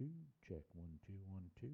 2. Check 1 2 1 2.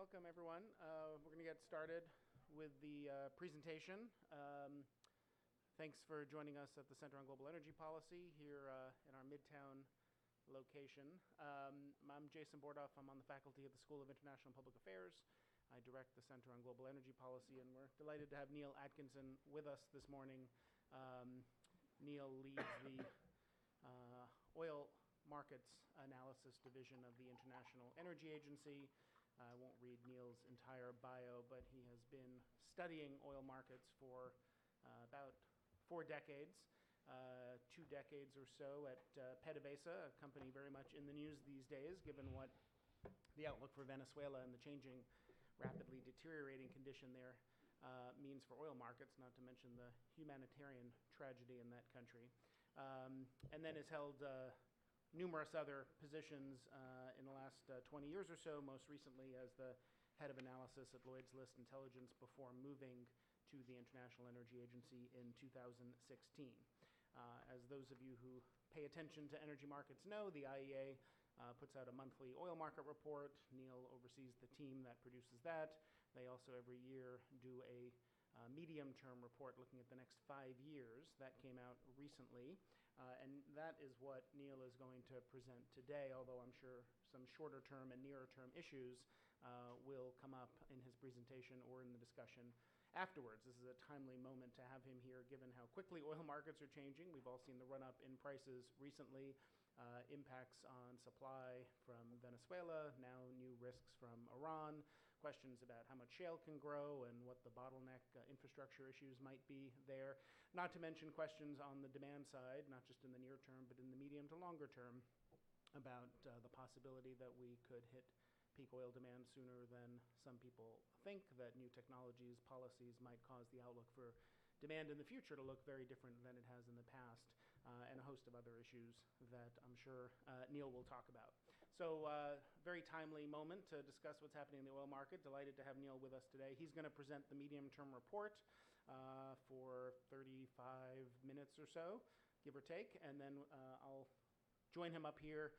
welcome everyone. We're going to get started with the presentation. Thanks for joining us at the Center on Global Energy Policy here in our Midtown location. I'm Jason Bordoff. I'm on the faculty at the School of International and Public Affairs. I direct the Center on Global Energy Policy, and we're delighted to have Neil Atkinson with us this morning. Neil leads the oil markets analysis division of the International Energy Agency. I won't read Neil's entire bio, but he has been studying oil markets for about 4 decades, 2 decades or so at PDVSA, a company very much in the news these days, given what the outlook for Venezuela and the changing, rapidly deteriorating condition there means for oil markets, not to mention the humanitarian tragedy in that country. And then has held numerous other positions in the last 20 years or so, most recently as the head of analysis at Lloyd's List Intelligence before moving to the International Energy Agency in 2016. As those of you who pay attention to energy markets know, the IEA puts out a monthly oil market report. Neil oversees the team that produces that. They also every year do a medium-term report looking at the next 5 years. That came out recently, and that is what Neil is going to present today, although I'm sure some shorter-term and nearer-term issues will come up in his presentation or in the discussion afterwards. This is a timely moment to have him here, given how quickly oil markets are changing. We've all seen the run-up in prices recently, impacts on supply from Venezuela, now new risks from Iran, questions about how much shale can grow and what the bottleneck infrastructure issues might be there, not to mention questions on the demand side, not just in the near term, but in the medium to longer term, about the possibility that we could hit peak oil demand sooner than some people think, that new technologies, policies might cause the outlook for demand in the future to look very different than it has in the past, and a host of other issues that I'm sure Neil will talk about. So very timely moment to discuss what's happening in the oil market. Delighted to have Neil with us today. He's going to present the medium-term report for 35 minutes or so, give or take, and then I'll join him up here.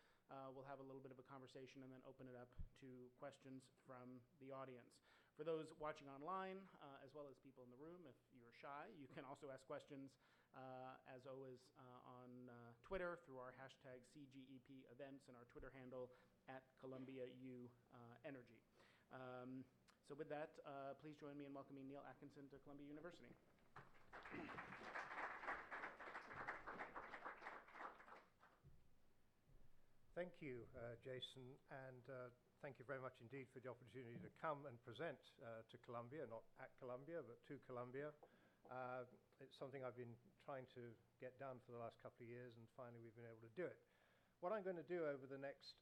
We'll have a little bit of a conversation and then open it up to questions from the audience. For those watching online, as well as people in the room, if you're shy, you can also ask questions, as always, on Twitter through our hashtag CGEP events and our Twitter handle at ColumbiaU Energy. So with that, please join me in welcoming Neil Atkinson to Columbia University. Thank you, Jason, and thank you very much indeed for the opportunity to come and present to Columbia, not at Columbia, but to Columbia. It's something I've been trying to get done for the last couple of years, and finally we've been able to do it. What I'm going to do over the next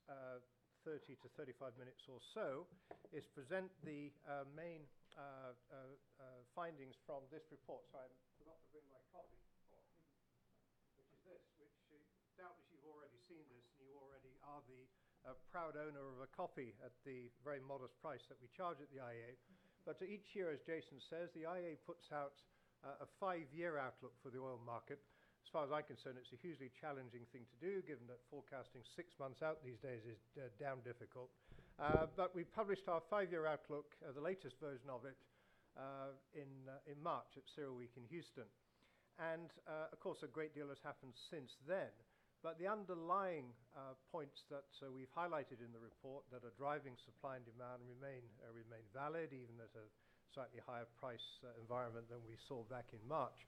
30 to 35 minutes or so is present the main findings from this report. So I forgot to bring my copy, which is this, which doubtless you've already seen this, and you already are the proud owner of a copy at the very modest price that we charge at the IEA. But each year, as Jason says, the IEA puts out a 5-year outlook for the oil market. As far as I'm concerned, it's a hugely challenging thing to do, given that forecasting 6 months out these days is damn difficult. But we published our 5-year outlook, the latest version of it, in March at CERAWeek in Houston. And of course, a great deal has happened since then. But the underlying points that we've highlighted in the report that are driving supply and demand remain valid, even at a slightly higher price environment than we saw back in March.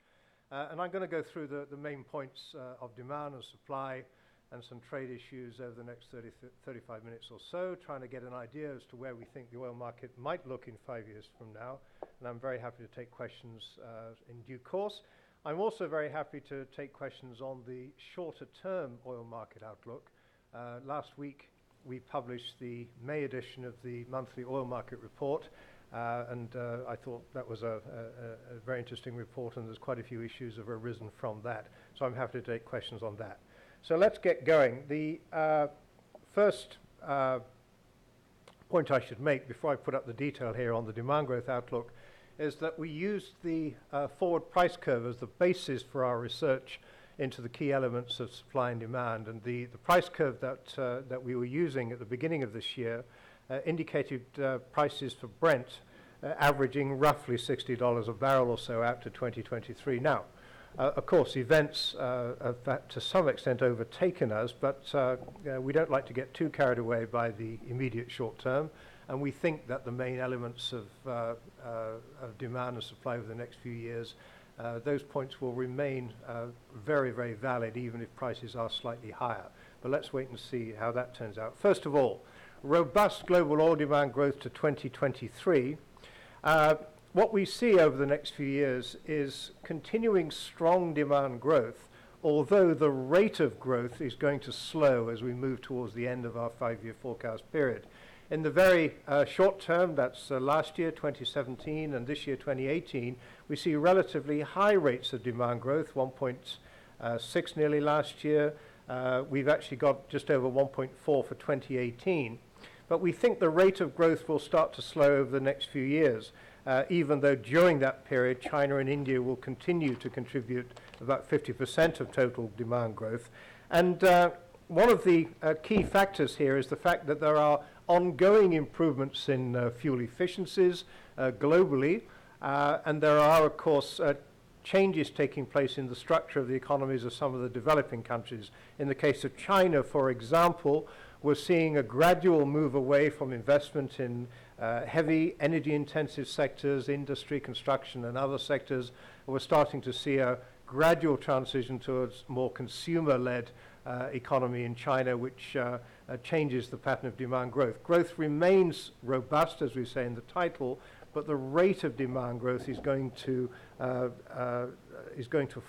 And I'm going to go through the main points of demand and supply and some trade issues over the next 35 minutes or so, trying to get an idea as to where we think the oil market might look in 5 years from now. And I'm very happy to take questions in due course. I'm also very happy to take questions on the shorter-term oil market outlook. Last week, we published the May edition of the monthly oil market report, and I thought that was a very interesting report, and there's quite a few issues that have arisen from that. So I'm happy to take questions on that. So let's get going. The first point I should make before I put up the detail here on the demand growth outlook is that we used the forward price curve as the basis for our research into the key elements of supply and demand. And the price curve that we were using at the beginning of this year indicated prices for Brent averaging roughly $60 a barrel or so out to 2023. Now, of course, events have to some extent overtaken us, but we don't like to get too carried away by the immediate short term, and we think that the main elements of demand and supply over the next few years, those points will remain very, very valid, even if prices are slightly higher. But let's wait and see how that turns out. First of all, robust global oil demand growth to 2023. What we see over the next few years is continuing strong demand growth, although the rate of growth is going to slow as we move towards the end of our 5-year forecast period. In the very short term, that's last year, 2017, and this year, 2018, we see relatively high rates of demand growth, 1.6 nearly last year. We've actually got just over 1.4 for 2018. But we think the rate of growth will start to slow over the next few years, even though during that period, China and India will continue to contribute about 50% of total demand growth. And one of the key factors here is the fact that there are ongoing improvements in fuel efficiencies globally, and there are, of course, changes taking place in the structure of the economies of some of the developing countries. In the case of China, for example, we're seeing a gradual move away from investment in heavy energy-intensive sectors, industry, construction, and other sectors. We're starting to see a gradual transition towards more consumer-led economy in China, which changes the pattern of demand growth. Growth remains robust, as we say in the title, but the rate of demand growth is going to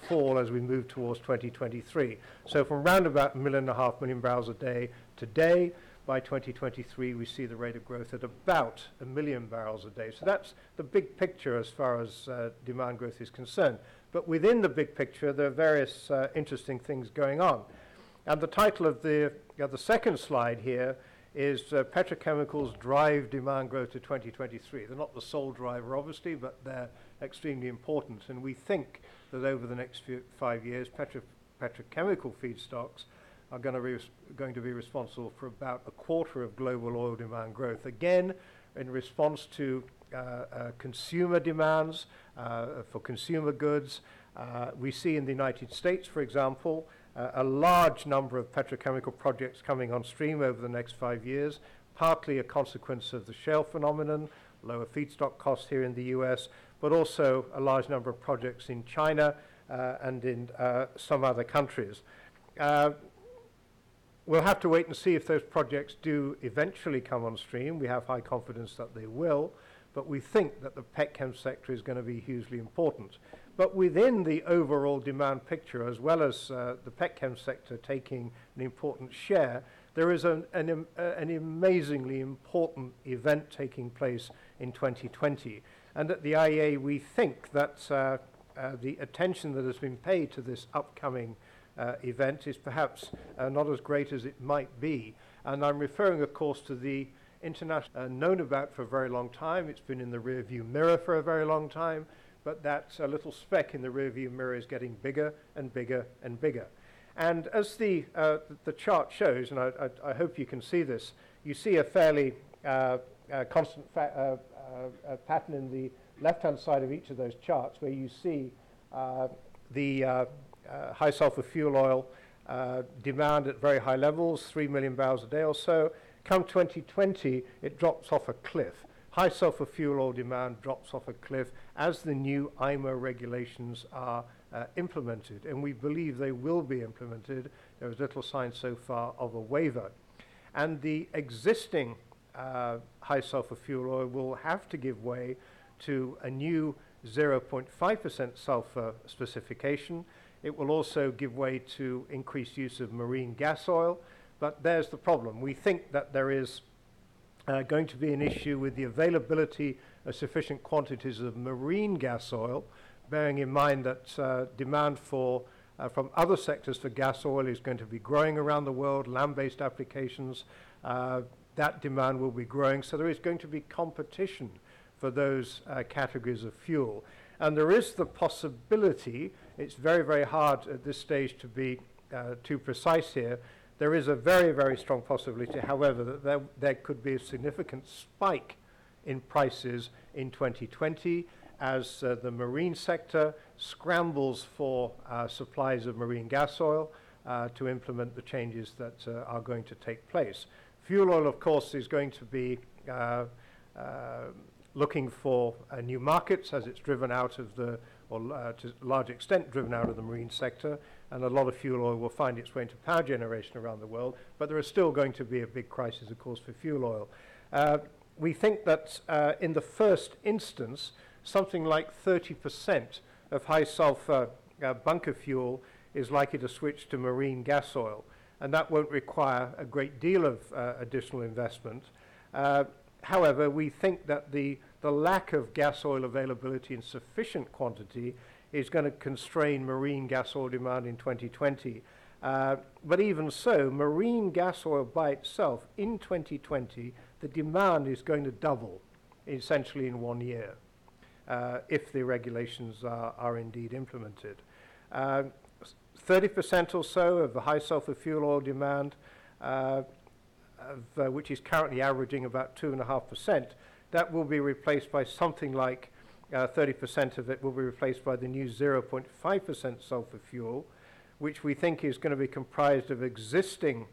fall as we move towards 2023. So from around about 1.5 million barrels a day today, by 2023 we see the rate of growth at about 1 million barrels a day. So that's the big picture as far as demand growth is concerned. But within the big picture, there are various interesting things going on. And the title of the second slide here is petrochemicals drive demand growth to 2023. They're not the sole driver, obviously, but they're extremely important. And we think that over the next 5 years, petrochemical feedstocks are going to be responsible for about a quarter of global oil demand growth. Again, in response to consumer demands for consumer goods. We see in the United States, for example, a large number of petrochemical projects coming on stream over the next 5 years, partly a consequence of the shale phenomenon, lower feedstock costs here in the US, but also a large number of projects in China and in some other countries. We'll have to wait and see if those projects do eventually come on stream. We have high confidence that they will, but we think that the petchem sector is going to be hugely important. But within the overall demand picture, as well as the petchem sector taking an important share, there is an amazingly important event taking place in 2020. And at the IEA, we think that the attention that has been paid to this upcoming event is perhaps not as great as it might be. And I'm referring, of course, to the international known about for a very long time. It's been in the rearview mirror for a very long time, but that little speck in the rearview mirror is getting bigger and bigger and bigger. And as the chart shows, and I hope you can see this, you see a fairly constant pattern in the left-hand side of each of those charts, where you see the high sulfur fuel oil demand at very high levels, 3 million barrels a day or so. Come 2020, it drops off a cliff. High sulfur fuel oil demand drops off a cliff as the new IMO regulations are implemented, and we believe they will be implemented. There is little sign so far of a waiver. And the existing high sulfur fuel oil will have to give way to a new 0.5% sulfur specification. It will also give way to increased use of marine gas oil, but there's the problem. We think that there is going to be an issue with the availability of sufficient quantities of marine gas oil, bearing in mind that demand from other sectors for gas oil is going to be growing around the world, land-based applications. That demand will be growing, so there is going to be competition for those categories of fuel. And there is the possibility, it's very, very hard at this stage to be too precise here, There is a very, very strong possibility, however, that there could be a significant spike in prices in 2020 as the marine sector scrambles for supplies of marine gas oil to implement the changes that are going to take place. Fuel oil, of course, is going to be looking for new markets as it's driven out of the, or to a large extent driven out of the marine sector, and a lot of fuel oil will find its way into power generation around the world, but there is still going to be a big crisis, of course, for fuel oil. We think that in the first instance, something like 30% of high sulfur bunker fuel is likely to switch to marine gas oil, and that won't require a great deal of additional investment. However, we think that the lack of gas oil availability in sufficient quantity is going to constrain marine gas oil demand in 2020. But even so, marine gas oil by itself in 2020, the demand is going to double essentially in 1 year if the regulations are indeed implemented. 30% or so of the high sulfur fuel oil demand, which is currently averaging about 2.5%, that will be replaced by something like 30% of it will be replaced by the new 0.5% sulfur fuel, which we think is going to be comprised of existing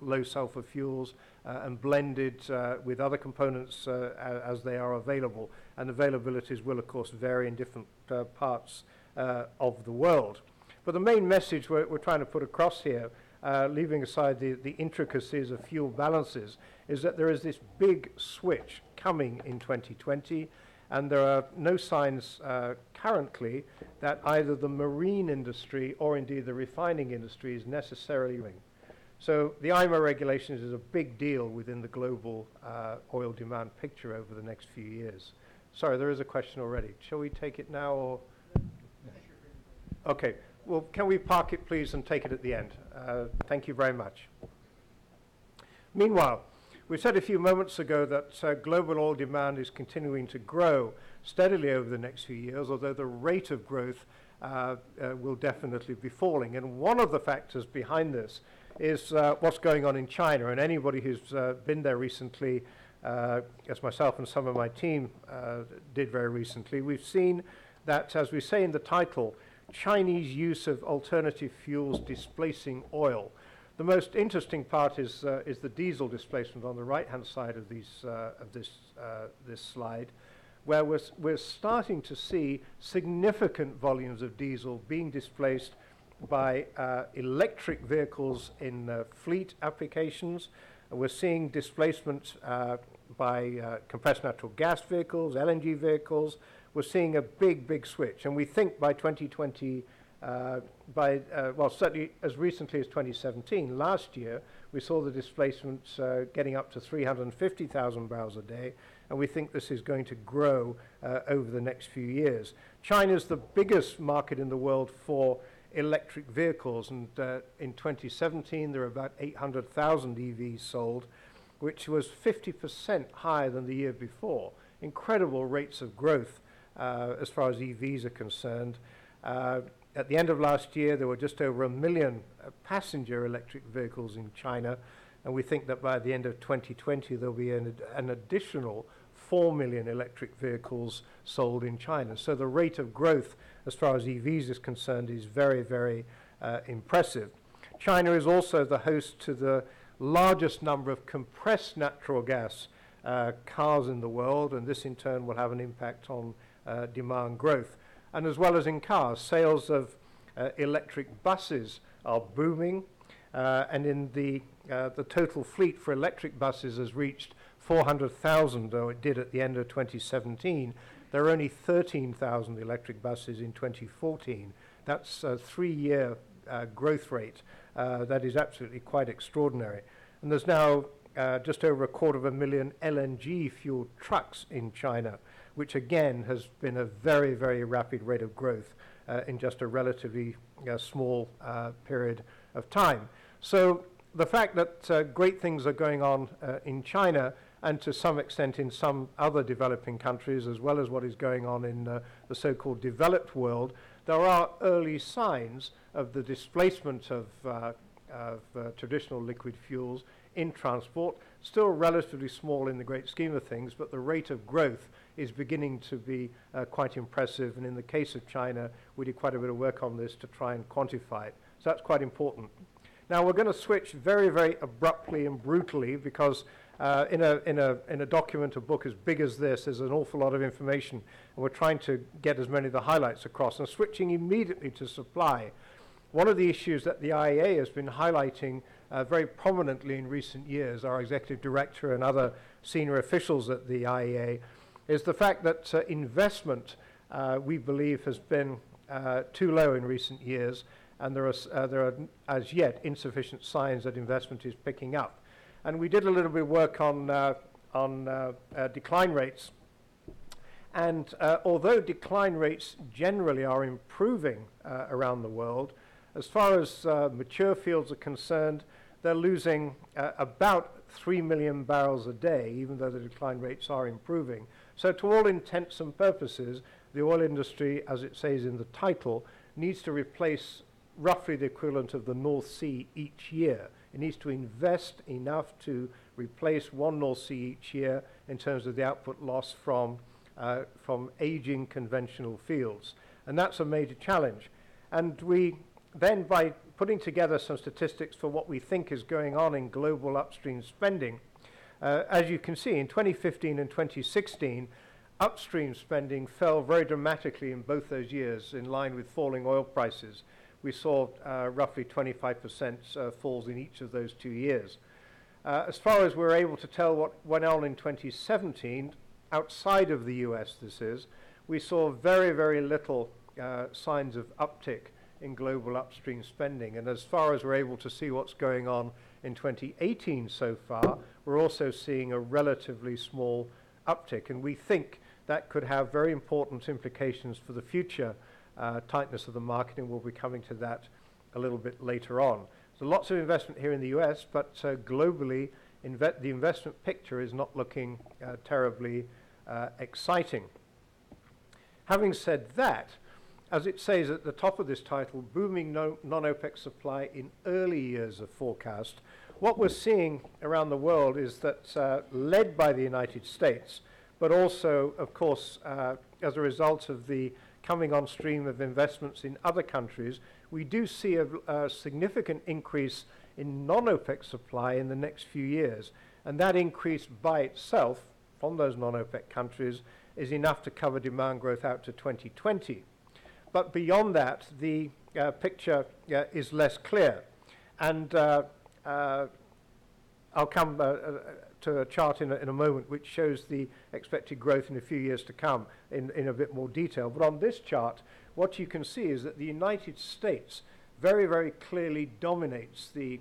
low sulfur fuels and blended with other components as they are available. And availabilities will, of course, vary in different parts of the world. But the main message we're trying to put across here, leaving aside the intricacies of fuel balances, is that there is this big switch coming in 2020, and there are no signs currently that either the marine industry or indeed the refining industry is necessarily moving. So the IMO regulations is a big deal within the global oil demand picture over the next few years. Sorry, there is a question already. Shall we take it now or? Okay. Well, can we park it, please, and take it at the end? Thank you very much. Meanwhile, we said a few moments ago that global oil demand is continuing to grow steadily over the next few years, although the rate of growth will definitely be falling. And one of the factors behind this is what's going on in China. And anybody who's been there recently, as myself and some of my team did very recently, we've seen that, as we say in the title, Chinese use of alternative fuels displacing oil. The most interesting part is the diesel displacement on the right-hand side of this slide, where we're starting to see significant volumes of diesel being displaced by electric vehicles in fleet applications. And we're seeing displacement by compressed natural gas vehicles, LNG vehicles. We're seeing a big, big switch. And we think by 2020, well, certainly as recently as 2017, last year, we saw the displacements getting up to 350,000 barrels a day. And we think this is going to grow over the next few years. China's the biggest market in the world for electric vehicles. And in 2017, there were about 800,000 EVs sold, which was 50% higher than the year before. Incredible rates of growth as far as EVs are concerned. At the end of last year, there were just over 1 million passenger electric vehicles in China, and we think that by the end of 2020, there'll be an additional 4 million electric vehicles sold in China. So the rate of growth as far as EVs is concerned is very, very impressive. China is also the host to the largest number of compressed natural gas cars in the world, and this in turn will have an impact on demand growth. And as well as in cars, sales of electric buses are booming, and in the total fleet for electric buses has reached 400,000, though it did at the end of 2017. There are only 13,000 electric buses in 2014. That's a 3-year growth rate. That is absolutely quite extraordinary. And there's now just over 250,000 LNG-fueled trucks in China, which again has been a very, very rapid rate of growth in just a relatively small period of time. So the fact that great things are going on in China and to some extent in some other developing countries, as well as what is going on in the so-called developed world, there are early signs of the displacement of traditional liquid fuels in transport. Still relatively small in the great scheme of things, but the rate of growth is beginning to be quite impressive. And in the case of China, we did quite a bit of work on this to try and quantify it. So that's quite important. Now we're going to switch very, very abruptly and brutally because in a document, a book as big as this, there's an awful lot of information, and we're trying to get as many of the highlights across. And switching immediately to supply, one of the issues that the IEA has been highlighting very prominently in recent years, our executive director and other senior officials at the IEA, is the fact that investment, we believe, has been too low in recent years, and there are as yet insufficient signs that investment is picking up. And we did a little bit of work on decline rates. And although decline rates generally are improving around the world, as far as mature fields are concerned, they're losing about 3 million barrels a day, even though the decline rates are improving. So to all intents and purposes, the oil industry, as it says in the title, needs to replace roughly the equivalent of the North Sea each year. It needs to invest enough to replace one North Sea each year in terms of the output loss from aging conventional fields. And that's a major challenge. And we then, by putting together some statistics for what we think is going on in global upstream spending, as you can see, in 2015 and 2016, upstream spending fell very dramatically in both those years in line with falling oil prices. We saw roughly 25% falls in each of those 2 years. As far as we're able to tell what went on in 2017, outside of the US this is, we saw very, very little signs of uptick in global upstream spending. And as far as we're able to see what's going on in 2018 so far, we're also seeing a relatively small uptick. And we think that could have very important implications for the future tightness of the market, and we'll be coming to that a little bit later on. So lots of investment here in the US, but globally, the investment picture is not looking terribly exciting. Having said that, as it says at the top of this title, booming non-OPEC supply in early years of forecast, what we're seeing around the world is that led by the United States, but also, of course, as a result of the coming on stream of investments in other countries, we do see a significant increase in non-OPEC supply in the next few years. And that increase by itself from those non-OPEC countries is enough to cover demand growth out to 2020. But beyond that, the picture is less clear. And I'll come to a chart in a moment which shows the expected growth in a few years to come in a bit more detail. But on this chart, what you can see is that the United States very, very clearly dominates the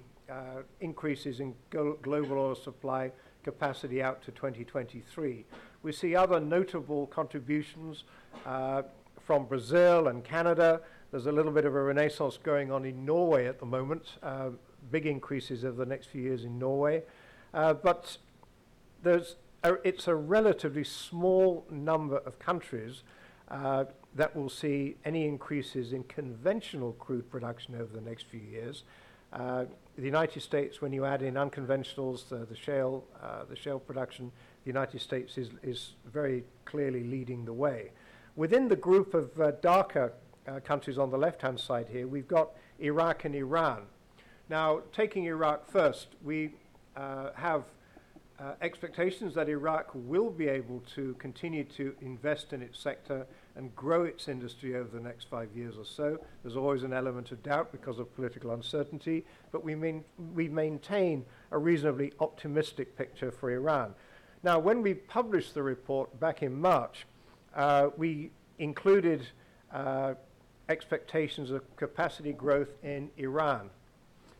increases in global oil supply capacity out to 2023. We see other notable contributions from Brazil and Canada. There's a little bit of a renaissance going on in Norway at the moment, big increases over the next few years in Norway. But it's a relatively small number of countries that will see any increases in conventional crude production over the next few years. The United States, when you add in unconventionals, the shale production, the United States is very clearly leading the way. Within the group of darker countries on the left-hand side here, we've got Iraq and Iran. Now, taking Iraq first, we have expectations that Iraq will be able to continue to invest in its sector and grow its industry over the next 5 years or so. There's always an element of doubt because of political uncertainty, but we maintain a reasonably optimistic picture for Iran. Now, when we published the report back in March, we included expectations of capacity growth in Iran.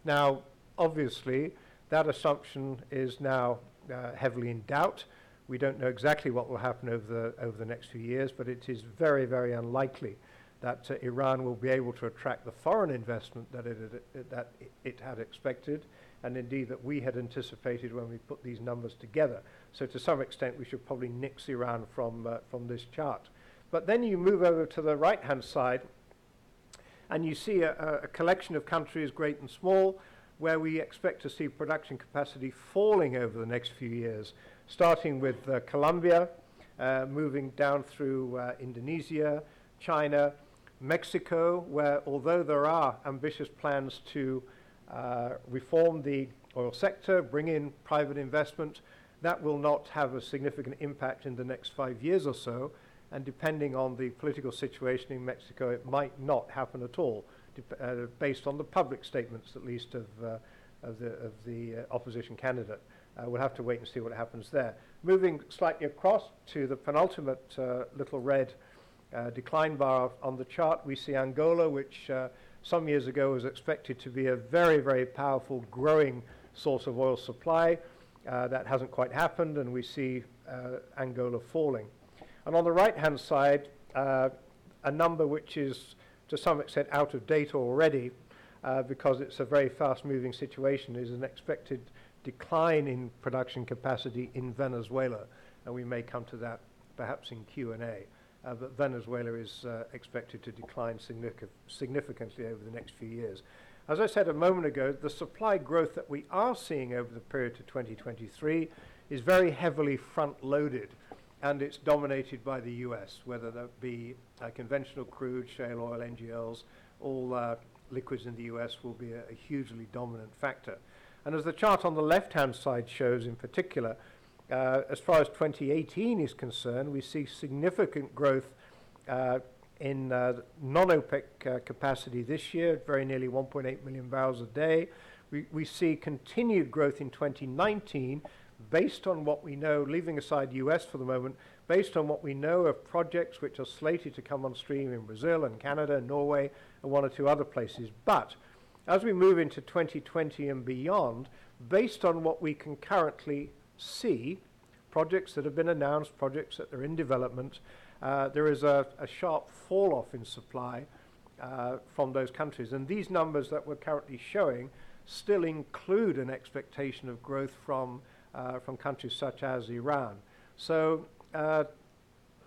Now, obviously, that assumption is now heavily in doubt. We don't know exactly what will happen over the next few years, but it is very, very unlikely that Iran will be able to attract the foreign investment that it had expected, and indeed that we had anticipated when we put these numbers together. So to some extent, we should probably nix Iran from this chart. But then you move over to the right-hand side, and you see a collection of countries, great and small. where we expect to see production capacity falling over the next few years, starting with Colombia, moving down through Indonesia, China, Mexico, where although there are ambitious plans to reform the oil sector, bring in private investment, that will not have a significant impact in the next 5 years or so. And depending on the political situation in Mexico, it might not happen at all, based on the public statements, at least, of the opposition candidate. We'll have to wait and see what happens there. Moving slightly across to the penultimate little red decline bar on the chart, we see Angola, which some years ago was expected to be a very, very powerful growing source of oil supply. That hasn't quite happened, and we see Angola falling. And on the right-hand side, a number which is to some extent out of date already, because it's a very fast-moving situation, is an expected decline in production capacity in Venezuela. And we may come to that perhaps in Q&A. But Venezuela is expected to decline significantly over the next few years. As I said a moment ago, the supply growth that we are seeing over the period to 2023 is very heavily front-loaded, and it's dominated by the US, whether that be conventional crude, shale oil, NGLs, all liquids in the US will be a hugely dominant factor. And as the chart on the left-hand side shows in particular, as far as 2018 is concerned, we see significant growth in non-OPEC capacity this year, very nearly 1.8 million barrels a day. We see continued growth in 2019 based on what we know, leaving aside US for the moment, based on what we know of projects which are slated to come on stream in Brazil and Canada, Norway, and one or two other places. But as we move into 2020 and beyond, based on what we can currently see, projects that have been announced, projects that are in development, there is a sharp fall-off in supply from those countries. And these numbers that we're currently showing still include an expectation of growth from countries such as Iran. So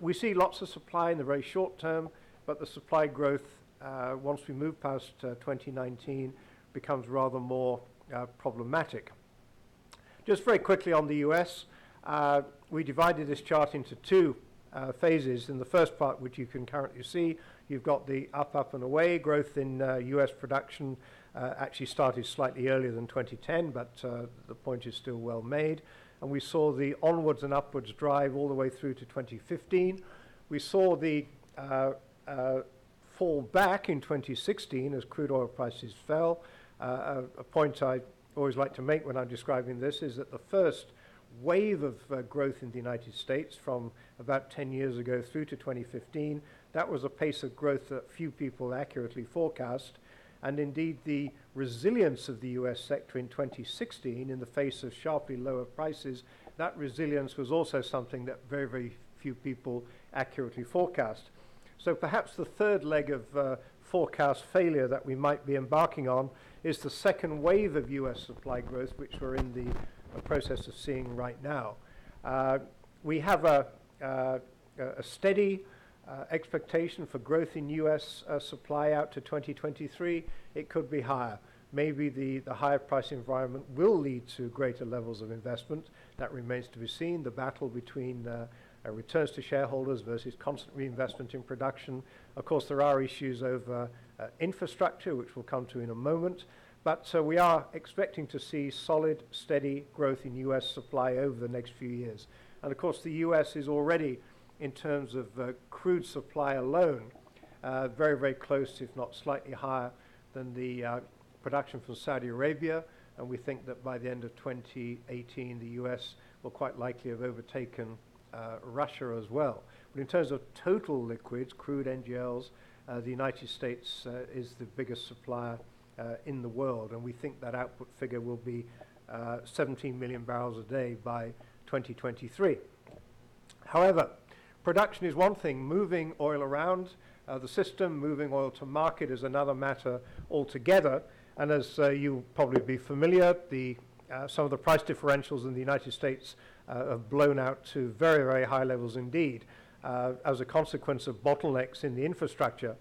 we see lots of supply in the very short term, but the supply growth, once we move past 2019, becomes rather more problematic. Just very quickly on the US, we divided this chart into two phases. In the first part, which you can currently see, you've got the up and away growth in US production. Actually started slightly earlier than 2010, but the point is still well made. And we saw the onwards and upwards drive all the way through to 2015. We saw the fall back in 2016 as crude oil prices fell. A point I always like to make when I'm describing this is that the first wave of growth in the United States from about 10 years ago through to 2015, that was a pace of growth that few people accurately forecast. And indeed, the resilience of the US sector in 2016 in the face of sharply lower prices, that resilience was also something that very, very few people accurately forecast. So perhaps the third leg of forecast failure that we might be embarking on is the second wave of US supply growth, which we're in the process of seeing right now. We have a steady expectation for growth in US supply out to 2023. It could be higher. Maybe the higher price environment will lead to greater levels of investment. That remains to be seen. The battle between returns to shareholders versus constant reinvestment in production. Of course, there are issues over infrastructure, which we'll come to in a moment. But we are expecting to see solid, steady growth in US supply over the next few years. And of course, the US is already, in terms of crude supply alone, very, very close, if not slightly higher than the production from Saudi Arabia. And we think that by the end of 2018, the US will quite likely have overtaken Russia as well. But in terms of total liquids, crude, NGLs, the United States is the biggest supplier in the world, and we think that output figure will be 17 million barrels a day by 2023. However, production is one thing. Moving oil around the system, moving oil to market is another matter altogether. And as you'll probably be familiar, some of the price differentials in the United States have blown out to very, very high levels indeed as a consequence of bottlenecks in the infrastructure.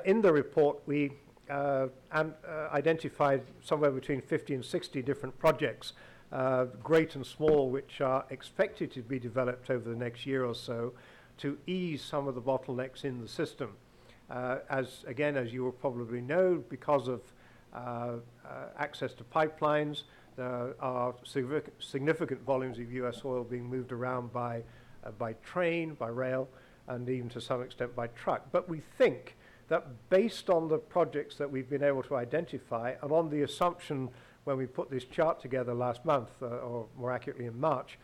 In the report, we identified somewhere between 50 and 60 different projects, great and small, which are expected to be developed over the next year or so to ease some of the bottlenecks in the system. As you will probably know, because of access to pipelines, there are significant volumes of US oil being moved around by train, by rail, and even to some extent by truck. But we think that based on the projects that we've been able to identify, and on the assumption when we put this chart together last month, or more accurately in March,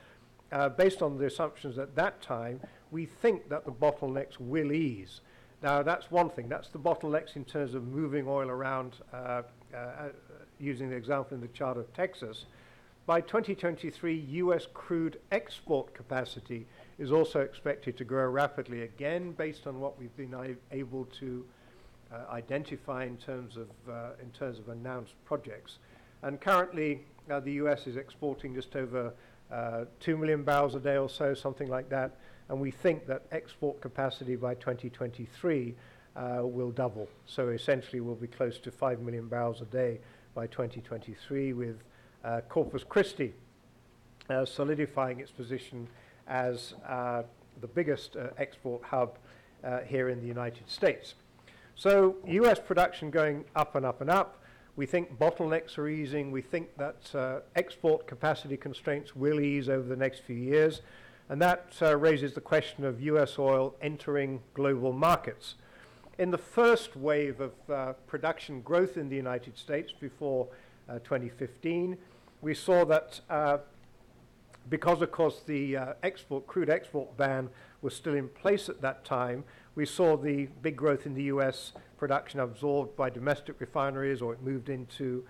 based on the assumptions at that time, we think that the bottlenecks will ease. Now, that's one thing. That's the bottlenecks in terms of moving oil around, using the example in the chart of Texas. By 2023, US crude export capacity is also expected to grow rapidly, again, based on what we've been able to identify in terms of announced projects. And currently, the US is exporting just over 2 million barrels a day or so, something like that. And we think that export capacity by 2023 will double. So essentially, we'll be close to 5 million barrels a day by 2023, with Corpus Christi solidifying its position as the biggest export hub here in the United States. So US production going up and up and up. We think bottlenecks are easing. We think that export capacity constraints will ease over the next few years. And that raises the question of US oil entering global markets. In the first wave of production growth in the United States before 2015, we saw that because, of course, the crude export ban was still in place at that time, we saw the big growth in the US production absorbed by domestic refineries, or it moved into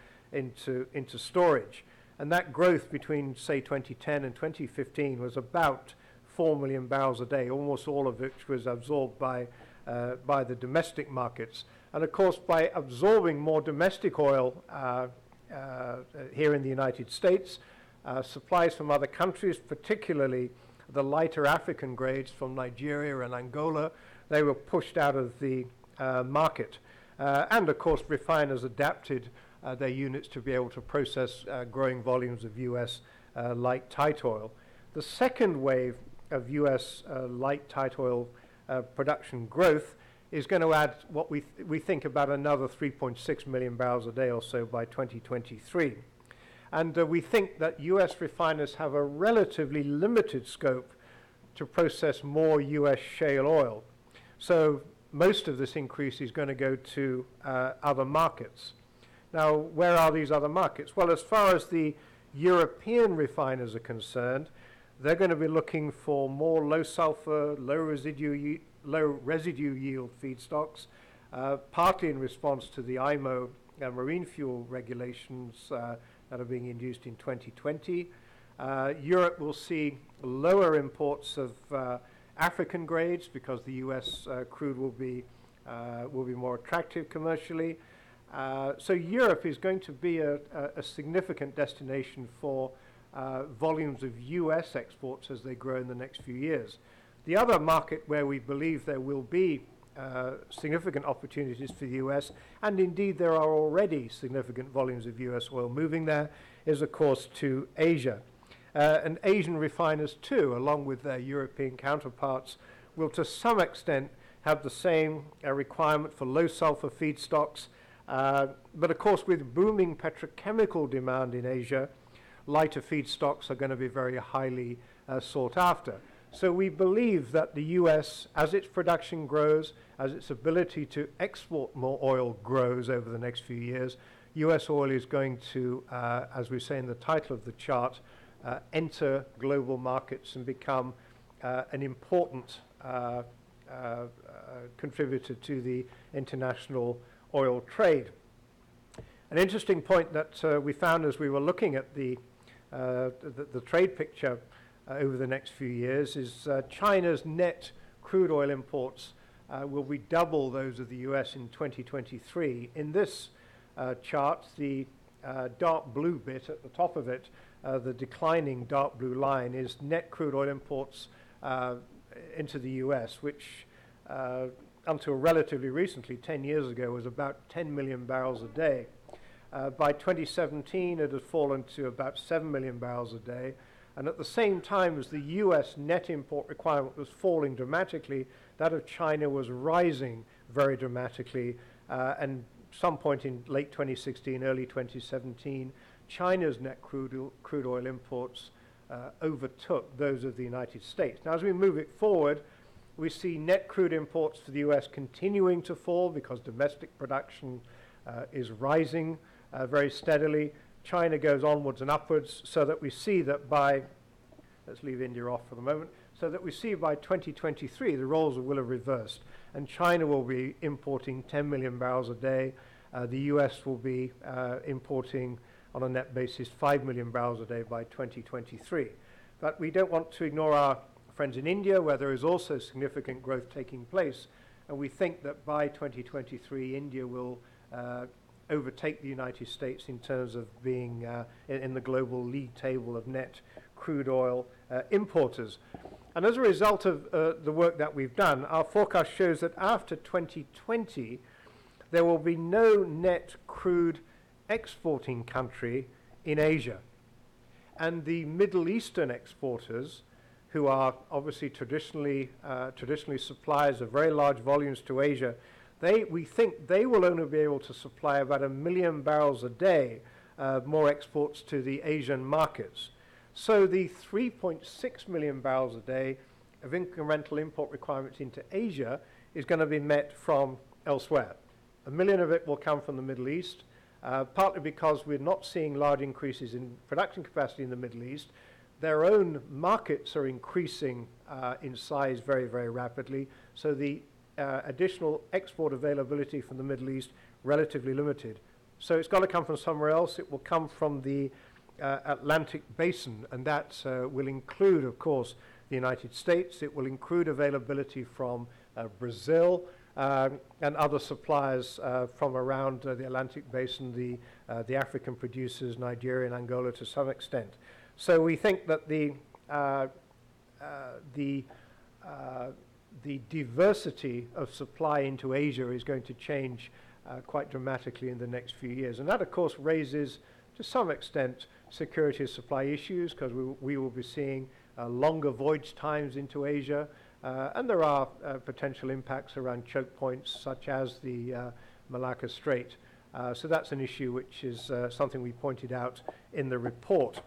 storage. And that growth between, say, 2010 and 2015 was about 4 million barrels a day, almost all of which was absorbed by the domestic markets. And of course, by absorbing more domestic oil here in the United States, supplies from other countries, particularly the lighter African grades from Nigeria and Angola, they were pushed out of the market. And of course, refiners adapted their units to be able to process growing volumes of US light tight oil. The second wave of US light tight oil production growth is going to add what we think about another 3.6 million barrels a day or so by 2023. And we think that US refiners have a relatively limited scope to process more US shale oil. So most of this increase is going to go to other markets. Now, where are these other markets? Well, as far as the European refiners are concerned, they're going to be looking for more low sulfur, low residue yield feedstocks, partly in response to the IMO marine fuel regulations that are being induced in 2020. Europe will see lower imports of African grades because the US crude will be more attractive commercially. So Europe is going to be a significant destination for volumes of US exports as they grow in the next few years. The other market where we believe there will be significant opportunities for the US, and indeed there are already significant volumes of US oil moving there, is of course to Asia. And Asian refiners too, along with their European counterparts, will to some extent have the same requirement for low sulfur feedstocks. But of course, with booming petrochemical demand in Asia, lighter feedstocks are going to be very highly sought after. So we believe that the US, as its production grows, as its ability to export more oil grows over the next few years, US oil is going to, as we say in the title of the chart, enter global markets and become an important contributor to the international oil trade. An interesting point that we found as we were looking at the trade picture over the next few years is China's net crude oil imports will be double those of the US in 2023. In this chart, the dark blue bit at the top of it, the declining dark blue line, is net crude oil imports into the US, which until relatively recently, 10 years ago, was about 10 million barrels a day. By 2017, it had fallen to about 7 million barrels a day. And at the same time as the US net import requirement was falling dramatically, that of China was rising very dramatically. And some point in late 2016, early 2017, China's net crude oil imports overtook those of the United States. Now, as we move it forward, we see net crude imports for the US continuing to fall because domestic production is rising very steadily. China goes onwards and upwards, so that we see that by, let's leave India off for the moment, so that we see by 2023 the roles will have reversed, and China will be importing 10 million barrels a day. The US will be importing on a net basis 5 million barrels a day by 2023. But we don't want to ignore our friends in India, where there is also significant growth taking place, and we think that by 2023 India will overtake the United States in terms of being in the global league table of net crude oil importers. And as a result of the work that we've done, our forecast shows that after 2020 there will be no net crude exporting country in Asia. And the Middle Eastern exporters, who are obviously traditionally suppliers of very large volumes to Asia, we think they will only be able to supply about 1 million barrels a day more exports to the Asian markets. So the 3.6 million barrels a day of incremental import requirements into Asia is going to be met from elsewhere. 1 million of it will come from the Middle East, partly because we're not seeing large increases in production capacity in the Middle East. Their own markets are increasing in size very, very rapidly, so the additional export availability from the Middle East relatively limited. So it's got to come from somewhere else. It will come from the Atlantic Basin, and that will include, of course, the United States. It will include availability from Brazil and other suppliers from around the Atlantic Basin, the African producers, Nigeria and Angola to some extent. So we think that the diversity of supply into Asia is going to change quite dramatically in the next few years. And that, of course, raises, to some extent, security of supply issues, because we will be seeing longer voyage times into Asia. And there are potential impacts around choke points, such as the Malacca Strait. So that's an issue which is something we pointed out in the report.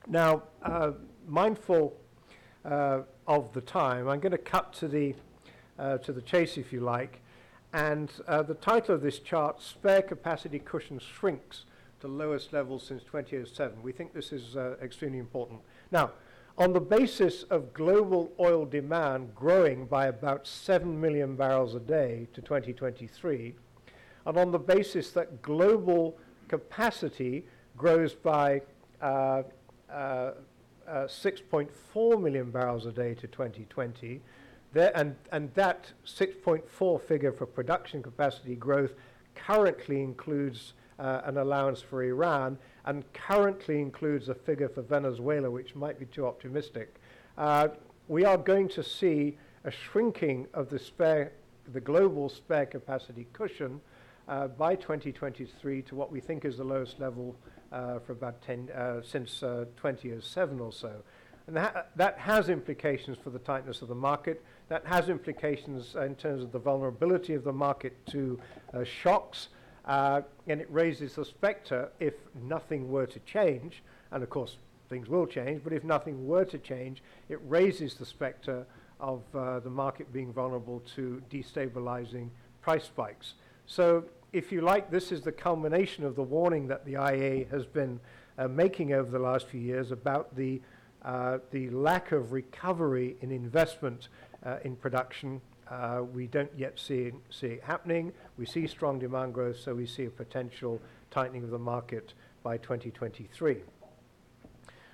Now, mindful of the time, I'm going to cut to the chase, if you like. And the title of this chart, Spare Capacity Cushion Shrinks to Lowest Levels Since 2007. We think this is extremely important. Now, on the basis of global oil demand growing by about 7 million barrels a day to 2023, and on the basis that global capacity grows by 6.4 million barrels a day to 2020, and that 6.4 figure for production capacity growth currently includes an allowance for Iran, and currently includes a figure for Venezuela, which might be too optimistic. We are going to see a shrinking of the global spare capacity cushion by 2023 to what we think is the lowest level for about since 2007 or so. And that has implications for the tightness of the market. That has implications in terms of the vulnerability of the market to shocks. And it raises the specter, if nothing were to change, and of course things will change, but if nothing were to change, it raises the specter of the market being vulnerable to destabilizing price spikes. So if you like, this is the culmination of the warning that the IEA has been making over the last few years about the lack of recovery in investment in production. We don't yet see it happening. We see strong demand growth, so we see a potential tightening of the market by 2023.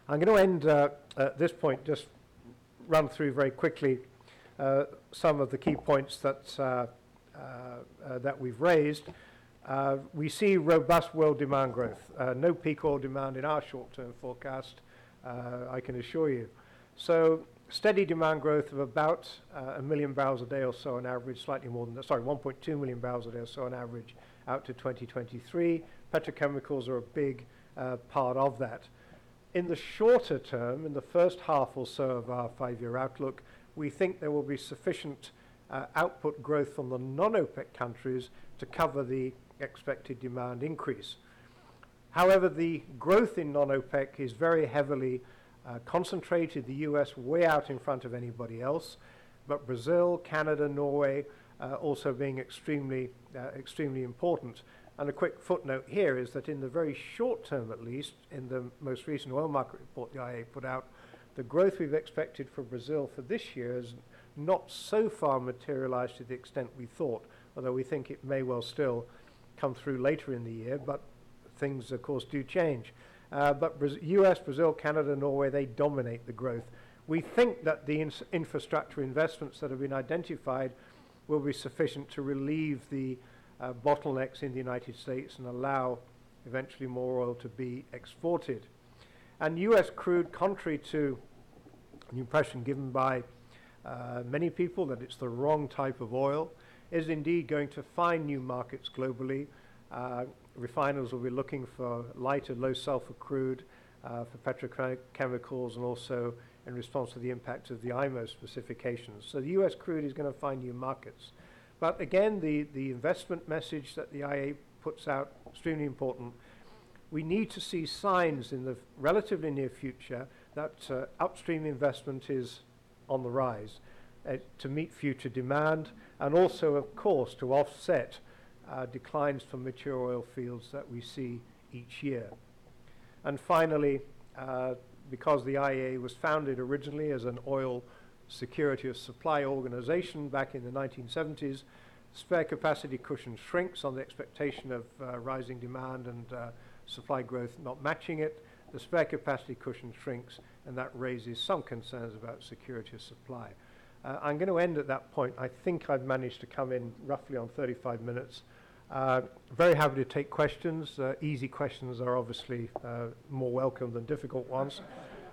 I'm going to end at this point, just run through very quickly some of the key points that we've raised. We see robust world demand growth. No peak oil demand in our short-term forecast, I can assure you. So steady demand growth of about 1 million barrels a day or so on average, slightly more than that, sorry, 1.2 million barrels a day or so on average out to 2023. Petrochemicals are a big part of that. In the shorter term, in the first half or so of our 5-year outlook, we think there will be sufficient output growth from the non-OPEC countries to cover the expected demand increase. However, the growth in non-OPEC is very heavily concentrated, the US way out in front of anybody else, but Brazil, Canada, Norway also being extremely important. And a quick footnote here is that in the very short term, at least, in the most recent oil market report the IEA put out, the growth we've expected for Brazil for this year has not so far materialized to the extent we thought, although we think it may well still come through later in the year, but things, of course, do change. But US, Brazil, Canada, Norway, they dominate the growth. We think that the infrastructure investments that have been identified will be sufficient to relieve the bottlenecks in the United States and allow eventually more oil to be exported. And US crude, contrary to the impression given by many people that it's the wrong type of oil, is indeed going to find new markets globally. Refiners will be looking for lighter, low sulfur crude for petrochemicals and also in response to the impact of the IMO specifications. So the US crude is going to find new markets. But again, the investment message that the IEA puts out, extremely important. We need to see signs in the relatively near future that upstream investment is on the rise to meet future demand and also, of course, to offset declines from mature oil fields that we see each year. And finally, because the IEA was founded originally as an oil security of supply organization back in the 1970s, spare capacity cushion shrinks on the expectation of rising demand and supply growth not matching it. The spare capacity cushion shrinks, and that raises some concerns about security of supply. I'm going to end at that point. I think I've managed to come in roughly on 35 minutes. Very happy to take questions. Easy questions are obviously more welcome than difficult ones.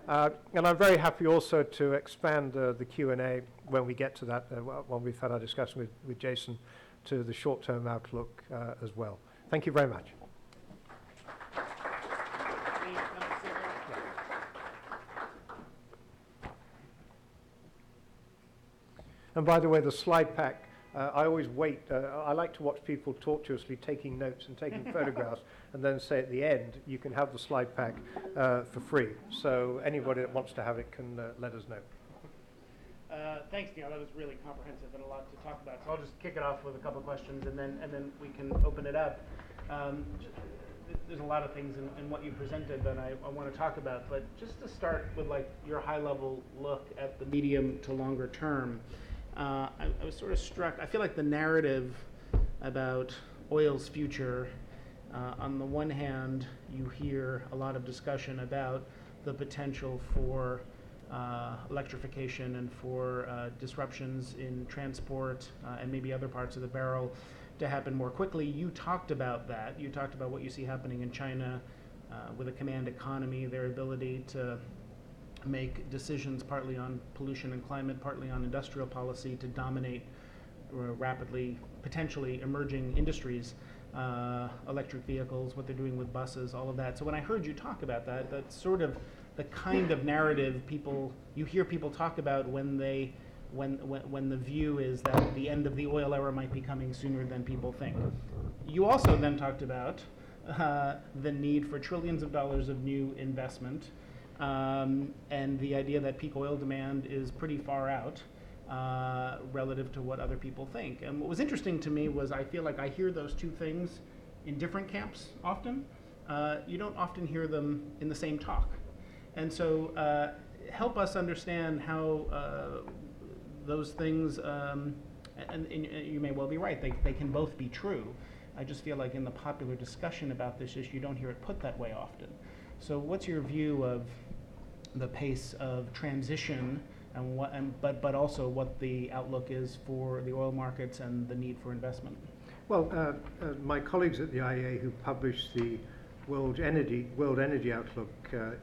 And I'm very happy also to expand the Q&A when we get to that, when we've had our discussion with Jason, to the short-term outlook as well. Thank you very much. And by the way, the slide pack, I always wait. I like to watch people tortuously taking notes and taking photographs and then say at the end, you can have the slide pack for free. So anybody that wants to have it can let us know. Thanks, Neil. That was really comprehensive and a lot to talk about. So I'll just kick it off with a couple of questions and then we can open it up. There's a lot of things in what you presented that I want to talk about, but just to start with like your high-level look at the medium to longer term, I was sort of struck. I feel like the narrative about oil's future, on the one hand, you hear a lot of discussion about the potential for electrification and for disruptions in transport and maybe other parts of the barrel to happen more quickly. You talked about that. You talked about what you see happening in China with a command economy, their ability to make decisions partly on pollution and climate, partly on industrial policy to dominate rapidly, potentially emerging industries, electric vehicles, what they're doing with buses, all of that. So when I heard you talk about that, that's sort of the kind of narrative you hear people talk about when the view is that the end of the oil era might be coming sooner than people think. You also then talked about the need for trillions of dollars of new investment, and the idea that peak oil demand is pretty far out relative to what other people think. And what was interesting to me was I feel like I hear those two things in different camps often. You don't often hear them in the same talk. And so help us understand how those things, and you may well be right, they can both be true. I just feel like in the popular discussion about this issue, you don't hear it put that way often. So what's your view of the pace of transition but also what the outlook is for the oil markets and the need for investment? Well, my colleagues at the IEA who published the World Energy Outlook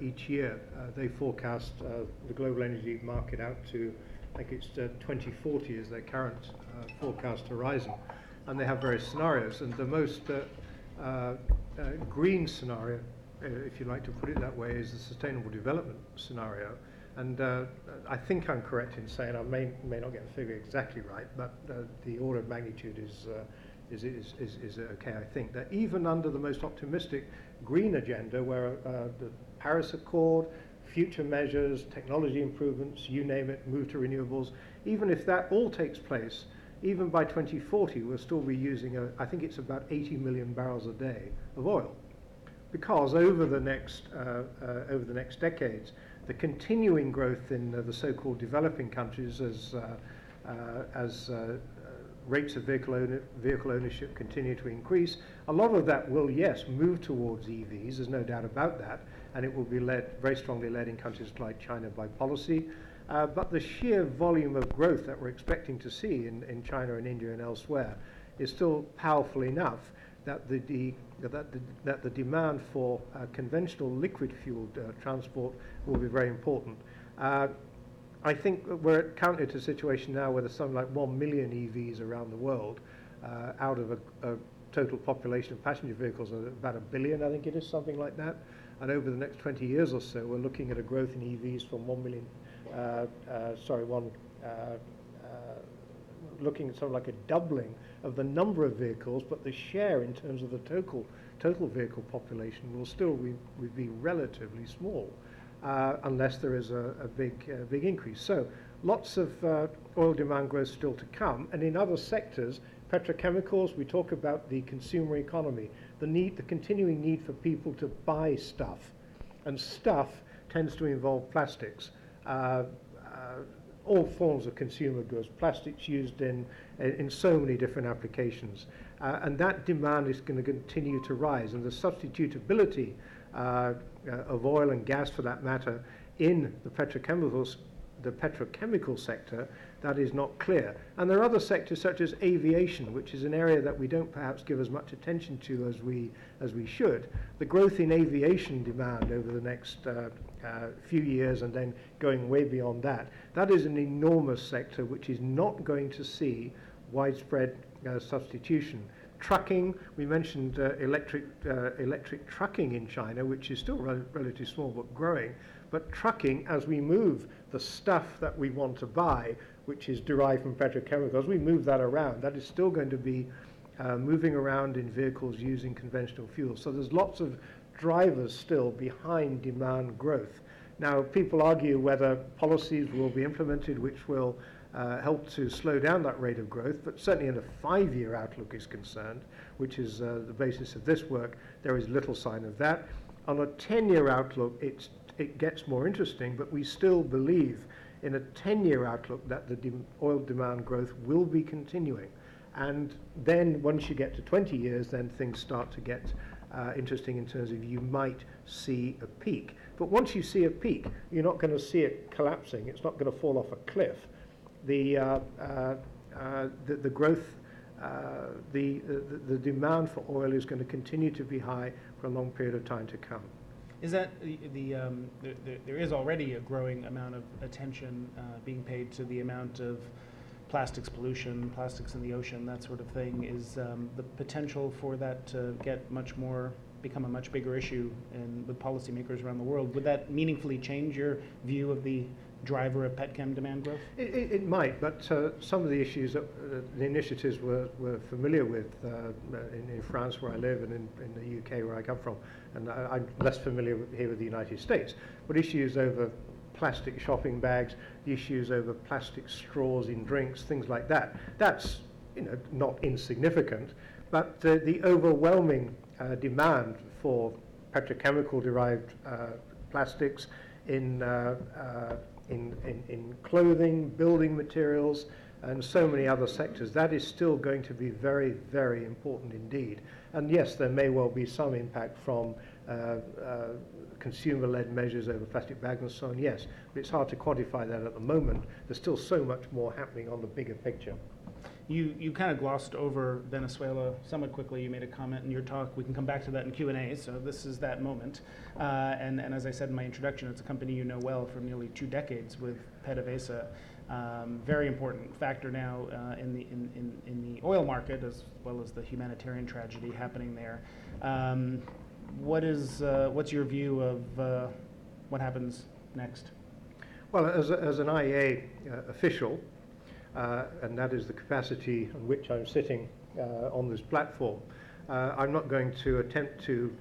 each year. They forecast the global energy market out to, I think it's 2040 is their current forecast horizon, and they have various scenarios. And the most green scenario, if you like to put it that way, is the Sustainable Development scenario. And I think I'm correct in saying, I may not get the figure exactly right, but the order of magnitude is okay. I think that even under the most optimistic green agenda, where the Paris Accord, future measures, technology improvements, you name it, move to renewables, even if that all takes place, even by 2040, we'll still be using, I think it's about 80 million barrels a day of oil. Because over the next decades, the continuing growth in the so-called developing countries as rates of vehicle ownership continue to increase, a lot of that will, yes, move towards EVs, there's no doubt about that, and it will be led, very strongly led in countries like China by policy. But the sheer volume of growth that we're expecting to see in China and India and elsewhere is still powerful enough that the demand for conventional liquid-fueled transport will be very important. I think we're currently at a situation now where there's something like 1 million EVs around the world, out of a total population of passenger vehicles of about 1 billion, I think it is, something like that. And over the next 20 years or so, we're looking at a growth in EVs from 1 million, looking at something like a doubling of the number of vehicles, but the share in terms of the total vehicle population will still be relatively small, unless there is a big increase. So lots of oil demand growth still to come. And in other sectors, petrochemicals, we talk about the consumer economy, the continuing need for people to buy stuff. And stuff tends to involve plastics. All forms of consumer goods, plastics used in so many different applications. And that demand is going to continue to rise. And the substitutability of oil and gas, for that matter, in the petrochemical sector, that is not clear. And there are other sectors such as aviation, which is an area that we don't perhaps give as much attention to as we should. The growth in aviation demand over the next few years and then going way beyond that, that is an enormous sector which is not going to see widespread substitution. Trucking, we mentioned electric trucking in China, which is still relatively small but growing. But trucking, as we move the stuff that we want to buy, which is derived from petrochemicals, we move that around. That is still going to be moving around in vehicles using conventional fuels. So there's lots of drivers still behind demand growth. Now, people argue whether policies will be implemented which will help to slow down that rate of growth, but certainly in a 5-year outlook is concerned, which is the basis of this work, there is little sign of that. On a 10-year outlook, it gets more interesting, but we still believe in a 10-year outlook that the oil demand growth will be continuing. And then once you get to 20 years, then things start to get interesting in terms of you might see a peak. But once you see a peak, you're not going to see it collapsing. It's not going to fall off a cliff. The growth, the demand for oil is going to continue to be high for a long period of time to come. Is that there is already a growing amount of attention being paid to the amount of plastics pollution, plastics in the ocean, that sort of thing? Is the potential for that to become a much bigger issue with policymakers around the world? Would that meaningfully change your view of the driver of petchem demand growth? It might, but some of the issues that the initiatives we're familiar with in France, where I live, and in the UK, where I come from, and I'm less familiar here with the United States, but issues over plastic shopping bags, the issues over plastic straws in drinks, things like that. That's not insignificant, but the overwhelming demand for petrochemical-derived plastics in clothing, building materials, and so many other sectors, that is still going to be very, very important indeed. And yes, there may well be some impact from consumer-led measures over plastic bags and so on, yes, but it's hard to quantify that at the moment. There's still so much more happening on the bigger picture. You kind of glossed over Venezuela somewhat quickly. You made a comment in your talk. We can come back to that in Q&A, so this is that moment. And as I said in my introduction, it's a company you know well for nearly 2 decades with PDVSA. Very important factor now in the oil market, as well as the humanitarian tragedy happening there. What's your view of what happens next? Well, as an IEA official, and that is the capacity on which I'm sitting on this platform, I'm not going to attempt to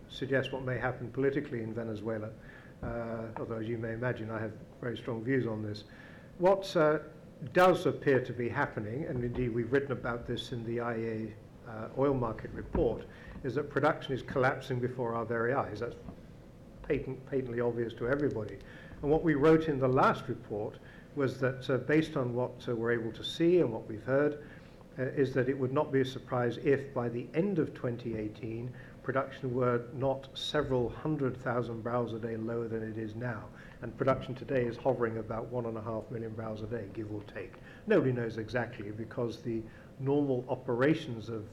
suggest what may happen politically in Venezuela, although as you may imagine I have very strong views on this. What does appear to be happening, and indeed we've written about this in the IEA oil market report, is that production is collapsing before our very eyes. That's patently obvious to everybody. And what we wrote in the last report was that based on what we're able to see and what we've heard, is that it would not be a surprise if by the end of 2018 production were not several 100,000 barrels a day lower than it is now. And production today is hovering about 1.5 million barrels a day, give or take. Nobody knows exactly, because the normal operations of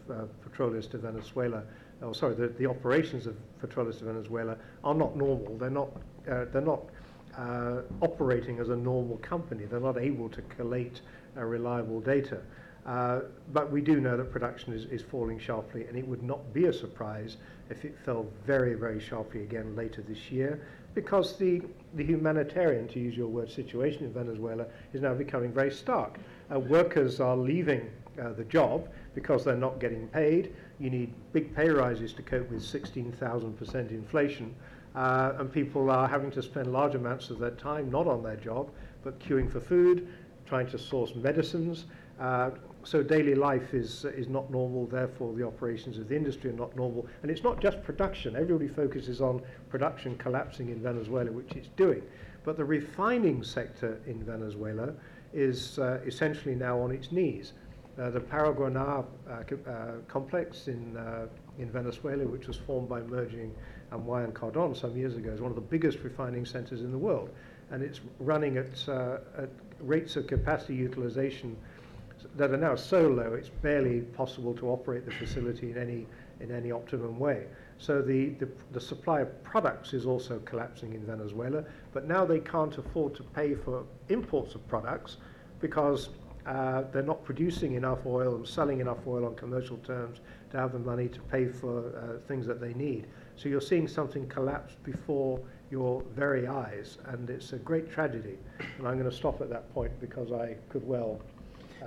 Petroleos de Venezuela, the operations of Petroleos de Venezuela are not normal. They're not operating as a normal company. They're not able to collate reliable data. But we do know that production is falling sharply, and it would not be a surprise if it fell very, very sharply again later this year, because the humanitarian, to use your word, situation in Venezuela is now becoming very stark. Workers are leaving the job because they're not getting paid. You need big pay rises to cope with 16,000% inflation. And people are having to spend large amounts of their time not on their job, but queuing for food, trying to source medicines. So daily life is not normal, therefore the operations of the industry are not normal. And it's not just production. Everybody focuses on production collapsing in Venezuela, which it's doing. But the refining sector in Venezuela is essentially now on its knees. The Paraguaná complex in Venezuela, which was formed by merging Amway and Cardon some years ago, is one of the biggest refining centers in the world. And it's running at rates of capacity utilization that are now so low it's barely possible to operate the facility in any optimum way. So the supply of products is also collapsing in Venezuela, but now they can't afford to pay for imports of products because they're not producing enough oil and selling enough oil on commercial terms to have the money to pay for things that they need. So you're seeing something collapse before your very eyes, and it's a great tragedy. And I'm going to stop at that point because I could well...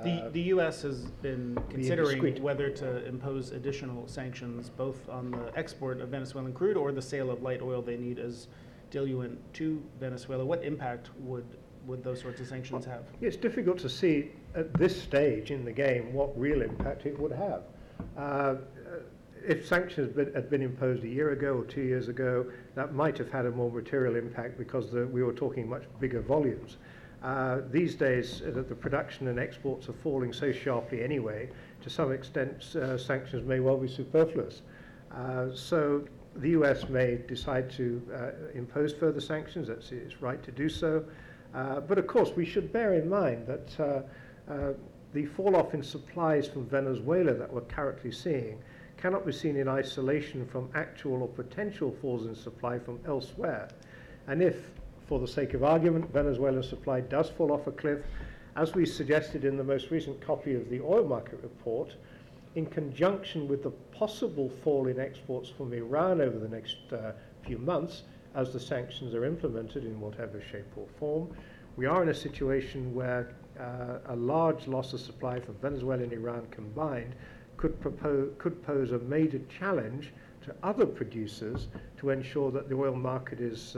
The U.S. has been considering whether to impose additional sanctions both on the export of Venezuelan crude or the sale of light oil they need as diluent to Venezuela. What impact would those sorts of sanctions have? It's difficult to see at this stage in the game what real impact it would have. If sanctions had been imposed a year ago or 2 years ago, that might have had a more material impact because we were talking much bigger volumes. These days, the production and exports are falling so sharply anyway, to some extent sanctions may well be superfluous. So the US may decide to impose further sanctions. It's right to do so. But of course, we should bear in mind that the fall-off in supplies from Venezuela that we're currently seeing cannot be seen in isolation from actual or potential falls in supply from elsewhere. And if, for the sake of argument, Venezuelan supply does fall off a cliff, as we suggested in the most recent copy of the oil market report, in conjunction with the possible fall in exports from Iran over the next few months, as the sanctions are implemented in whatever shape or form, we are in a situation where a large loss of supply from Venezuela and Iran combined could pose a major challenge to other producers to ensure that the oil market is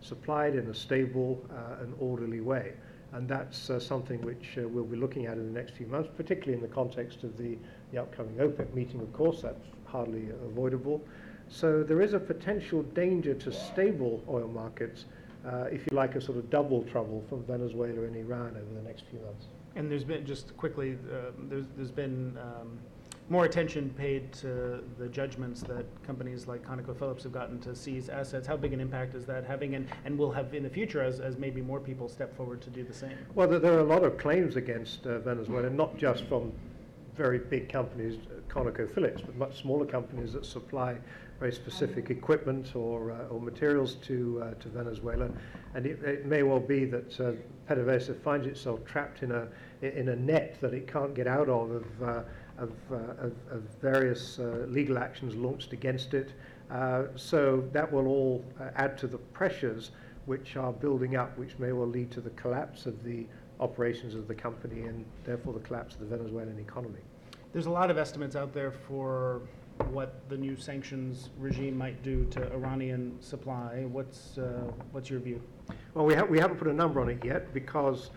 supplied in a stable and orderly way. And that's something which we'll be looking at in the next few months, particularly in the context of the upcoming OPEC meeting, of course. That's hardly avoidable. So there is a potential danger to stable oil markets, if you like, a sort of double trouble from Venezuela and Iran over the next few months. And there's been, just quickly, there's been more attention paid to the judgments that companies like ConocoPhillips have gotten to seize assets. How big an impact is that having, and will have in the future as maybe more people step forward to do the same? Well, there are a lot of claims against Venezuela, not just from very big companies, ConocoPhillips, but much smaller companies that supply very specific equipment or materials to Venezuela. And it may well be that PDVSA finds itself trapped in a net that it can't get out of various legal actions launched against it. So that will all add to the pressures which are building up, which may well lead to the collapse of the operations of the company and therefore the collapse of the Venezuelan economy. There's a lot of estimates out there for what the new sanctions regime might do to Iranian supply. What's your view? Well, we haven't put a number on it yet because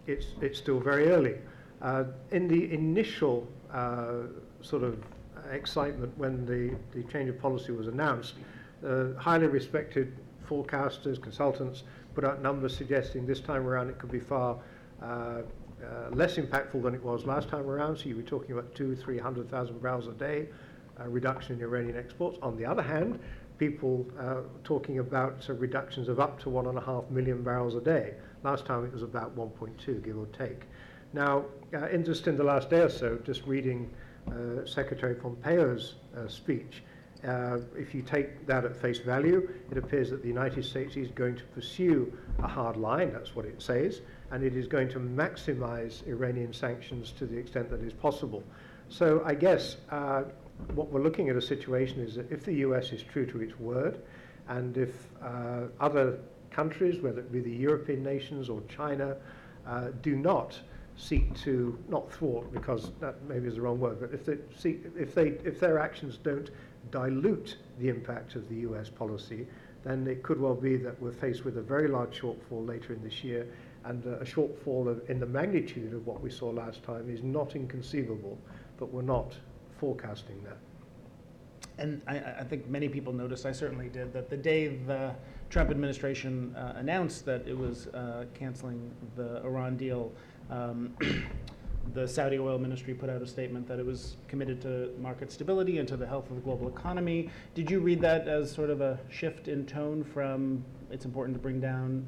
it's still very early. In the initial sort of excitement when the change of policy was announced, highly respected forecasters, consultants put out numbers suggesting this time around it could be far less impactful than it was last time around. So you'd be talking about 200,000-300,000 barrels a day reduction in Iranian exports. On the other hand, people talking about reductions of up to 1.5 million barrels a day. Last time it was about 1.2, give or take. Now, just in the last day or so, just reading Secretary Pompeo's speech, if you take that at face value, it appears that the United States is going to pursue a hard line, that's what it says, and it is going to maximize Iranian sanctions to the extent that is possible. So I guess what we're looking at a situation is that if the US is true to its word, and if other countries, whether it be the European nations or China, do not seek to, not thwart, because that maybe is the wrong word, but if their actions don't dilute the impact of the US policy, then it could well be that we're faced with a very large shortfall later in this year, and a shortfall in the magnitude of what we saw last time is not inconceivable, but we're not forecasting that. And I think many people noticed, I certainly did, that the day the Trump administration announced that it was canceling the Iran deal, the Saudi oil ministry put out a statement that it was committed to market stability and to the health of the global economy. Did you read that as sort of a shift in tone from it's important to bring down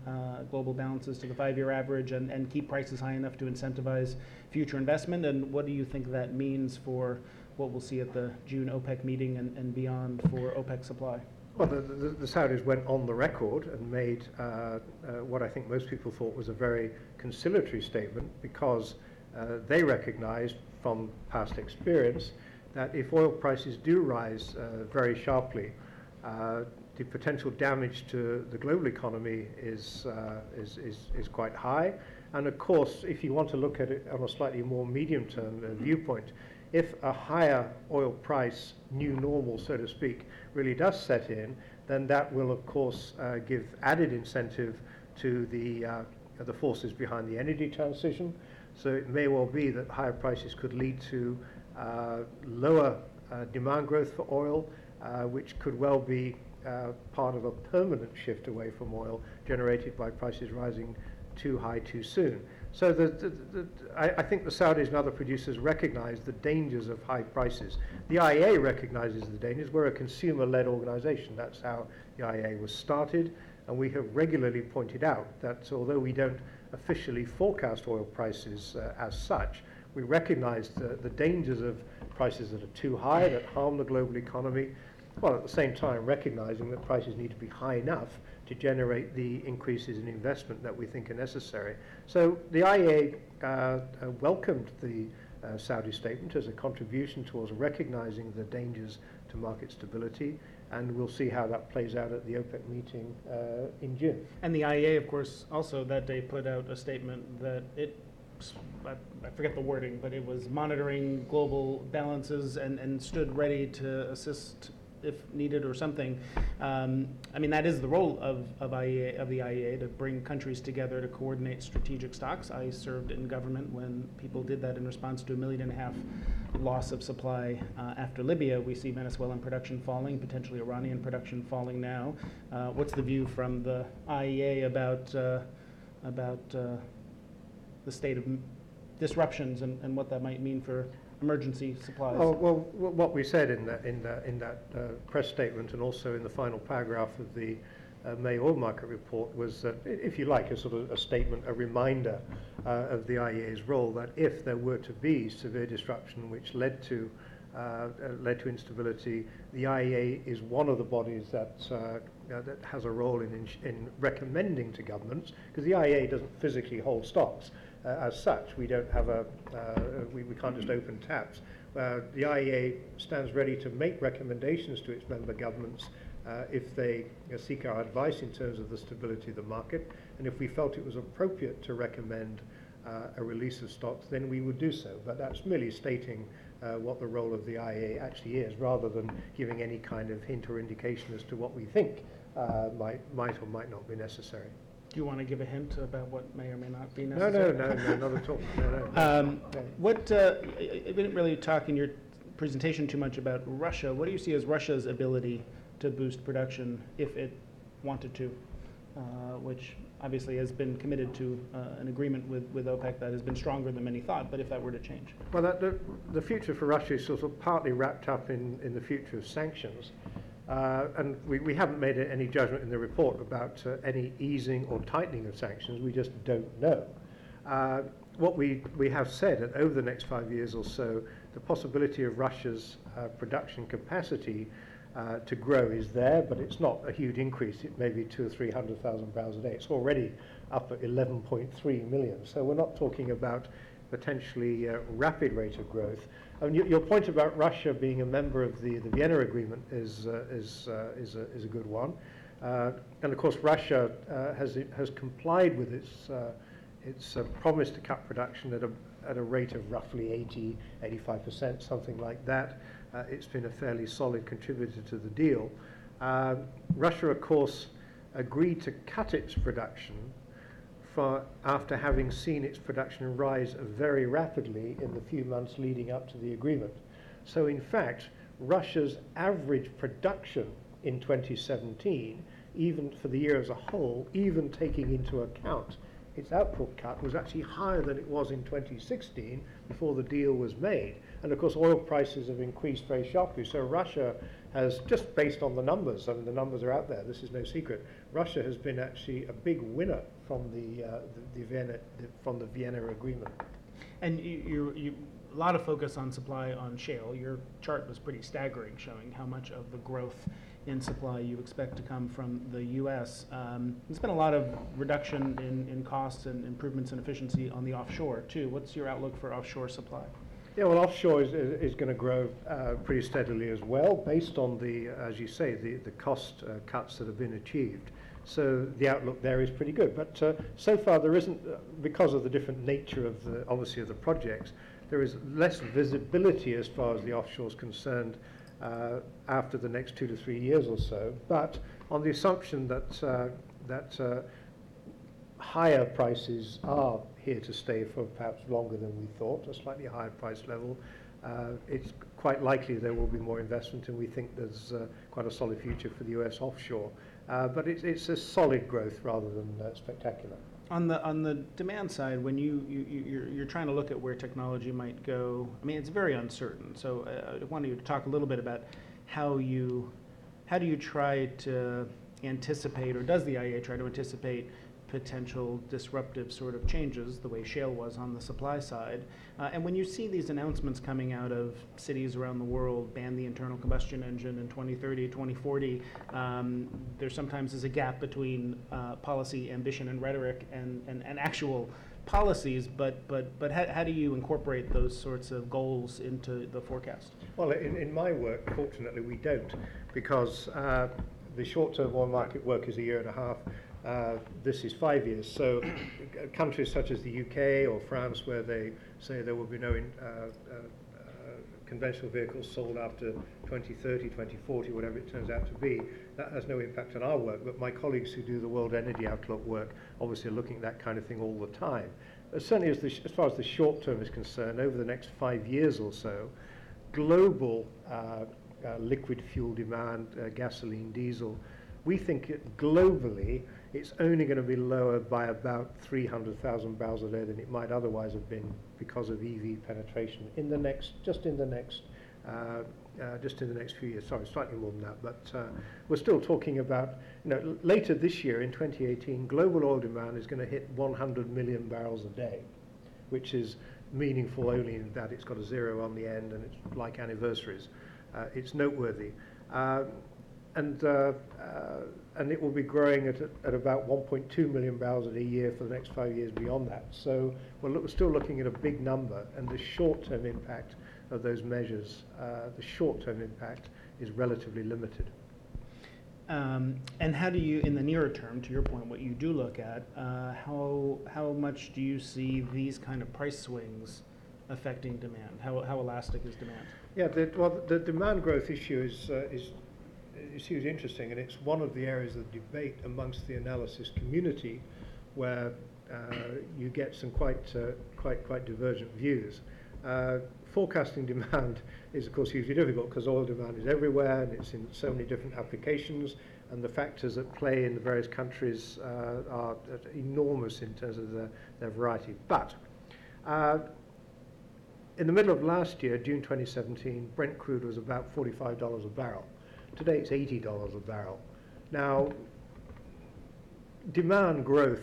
global balances to the 5-year average and keep prices high enough to incentivize future investment? And what do you think that means for what we'll see at the June OPEC meeting and beyond for OPEC supply? Well, the Saudis went on the record and made what I think most people thought was a very conciliatory statement, because they recognized from past experience that if oil prices do rise very sharply, the potential damage to the global economy is quite high. And of course, if you want to look at it on a slightly more medium-term viewpoint, if a higher oil price, new normal, so to speak, really does set in, then that will, of course, give added incentive to the forces behind the energy transition. So it may well be that higher prices could lead to lower demand growth for oil, which could well be part of a permanent shift away from oil generated by prices rising too high too soon. So I think the Saudis and other producers recognize the dangers of high prices. The IEA recognizes the dangers. We're a consumer-led organization. That's how the IEA was started. And we have regularly pointed out that although we don't officially forecast oil prices as such, we recognize the dangers of prices that are too high, that harm the global economy, while at the same time recognizing that prices need to be high enough to generate the increases in investment that we think are necessary. So the IEA welcomed the Saudi statement as a contribution towards recognizing the dangers to market stability, and we'll see how that plays out at the OPEC meeting in June. And the IEA, of course, also that day put out a statement that I forget the wording, but it was monitoring global balances and stood ready to assist if needed or something. I mean, that is the role of the IEA, to bring countries together to coordinate strategic stocks. I served in government when people did that in response to 1.5 million loss of supply after Libya. We see Venezuelan production falling, potentially Iranian production falling now. What's the view from the IEA about the state of disruptions and what that might mean for emergency supplies? Oh, well, what we said in that press statement and also in the final paragraph of the May oil market report was that, if you like, a sort of a statement, a reminder of the IEA's role, that if there were to be severe disruption which led to instability, the IEA is one of the bodies that has a role in recommending to governments, because the IEA doesn't physically hold stocks. As such, we don't have we can't just open taps. The IEA stands ready to make recommendations to its member governments if they seek our advice in terms of the stability of the market, and if we felt it was appropriate to recommend a release of stocks, then we would do so. But that's merely stating what the role of the IEA actually is, rather than giving any kind of hint or indication as to what we think might or might not be necessary. Do you want to give a hint about what may or may not be necessary? No, not at all. No. We didn't really talk in your presentation too much about Russia. What do you see as Russia's ability to boost production if it wanted to, which obviously has been committed to an agreement with OPEC that has been stronger than many thought, but if that were to change? Well, the future for Russia is sort of partly wrapped up in the future of sanctions. And we haven't made any judgment in the report about any easing or tightening of sanctions. We just don't know. What we have said that over the next 5 years or so, the possibility of Russia's production capacity to grow is there, but it's not a huge increase. It may be 200,000 or 300,000 barrels a day. It's already up at 11.3 million. So we're not talking about potentially rapid rate of growth. I mean, your point about Russia being a member of the Vienna Agreement is a good one, and of course Russia has complied with its promise to cut production at a rate of roughly 85%, something like that. It's been a fairly solid contributor to the deal. Russia, of course, agreed to cut its production after having seen its production rise very rapidly in the few months leading up to the agreement. So in fact, Russia's average production in 2017, even for the year as a whole, even taking into account its output cut, was actually higher than it was in 2016 before the deal was made. And of course oil prices have increased very sharply, so Russia has, just based on the numbers, I mean the numbers are out there, this is no secret, Russia has been actually a big winner from the Vienna Agreement. And you a lot of focus on supply on shale. Your chart was pretty staggering, showing how much of the growth in supply you expect to come from the U.S. There's been a lot of reduction in costs and improvements in efficiency on the offshore too. What's your outlook for offshore supply? Yeah, well, offshore is going to grow pretty steadily as well, based on the, as you say, the cost cuts that have been achieved. So the outlook there is pretty good. But so far there isn't, because of the different nature of obviously of the projects, there is less visibility as far as the offshore is concerned after the next 2 to 3 years or so. But on the assumption that higher prices are here to stay for perhaps longer than we thought, a slightly higher price level, it's quite likely there will be more investment, and we think there's quite a solid future for the US offshore. But it's a solid growth rather than spectacular. On the demand side, when you're trying to look at where technology might go, I mean, it's very uncertain. So I wanted you to talk a little bit about how do you try to anticipate, or does the IEA try to anticipate potential disruptive sort of changes, the way shale was on the supply side. And when you see these announcements coming out of cities around the world, ban the internal combustion engine in 2030, 2040, there sometimes is a gap between policy ambition and rhetoric and actual policies, but how do you incorporate those sorts of goals into the forecast? Well, in my work, fortunately, we don't, because the short-term oil market work is a year and a half. This is 5 years. So countries such as the UK or France, where they say there will be no conventional vehicles sold after 2030, 2040, whatever it turns out to be, that has no impact on our work. But my colleagues who do the World Energy Outlook work obviously are looking at that kind of thing all the time. But certainly as far as the short term is concerned, over the next 5 years or so, global liquid fuel demand, gasoline, diesel, We think globally it's only going to be lower by about 300,000 barrels a day than it might otherwise have been because of EV penetration just in the next few years. Sorry, slightly more than that, but we're still talking about, later this year in 2018, global oil demand is going to hit 100 million barrels a day, which is meaningful only in that it's got a zero on the end and it's like anniversaries. It's noteworthy. And it will be growing at about 1.2 million barrels a year for the next 5 years beyond that. So we're still looking at a big number, and the short-term impact of those measures, the short-term impact is relatively limited. And how do you, in the nearer term, to your point, what you do look at, how much do you see these kind of price swings affecting demand? How elastic is demand? Yeah, the demand growth issue is hugely interesting, and it's one of the areas of debate amongst the analysis community, where you get some quite divergent views. Forecasting demand is, of course, hugely difficult because oil demand is everywhere and it's in so many different applications, and the factors at play in the various countries are enormous in terms of their variety. But in the middle of last year, June 2017, Brent crude was about $45 a barrel. Today it's $80 a barrel. Now, demand growth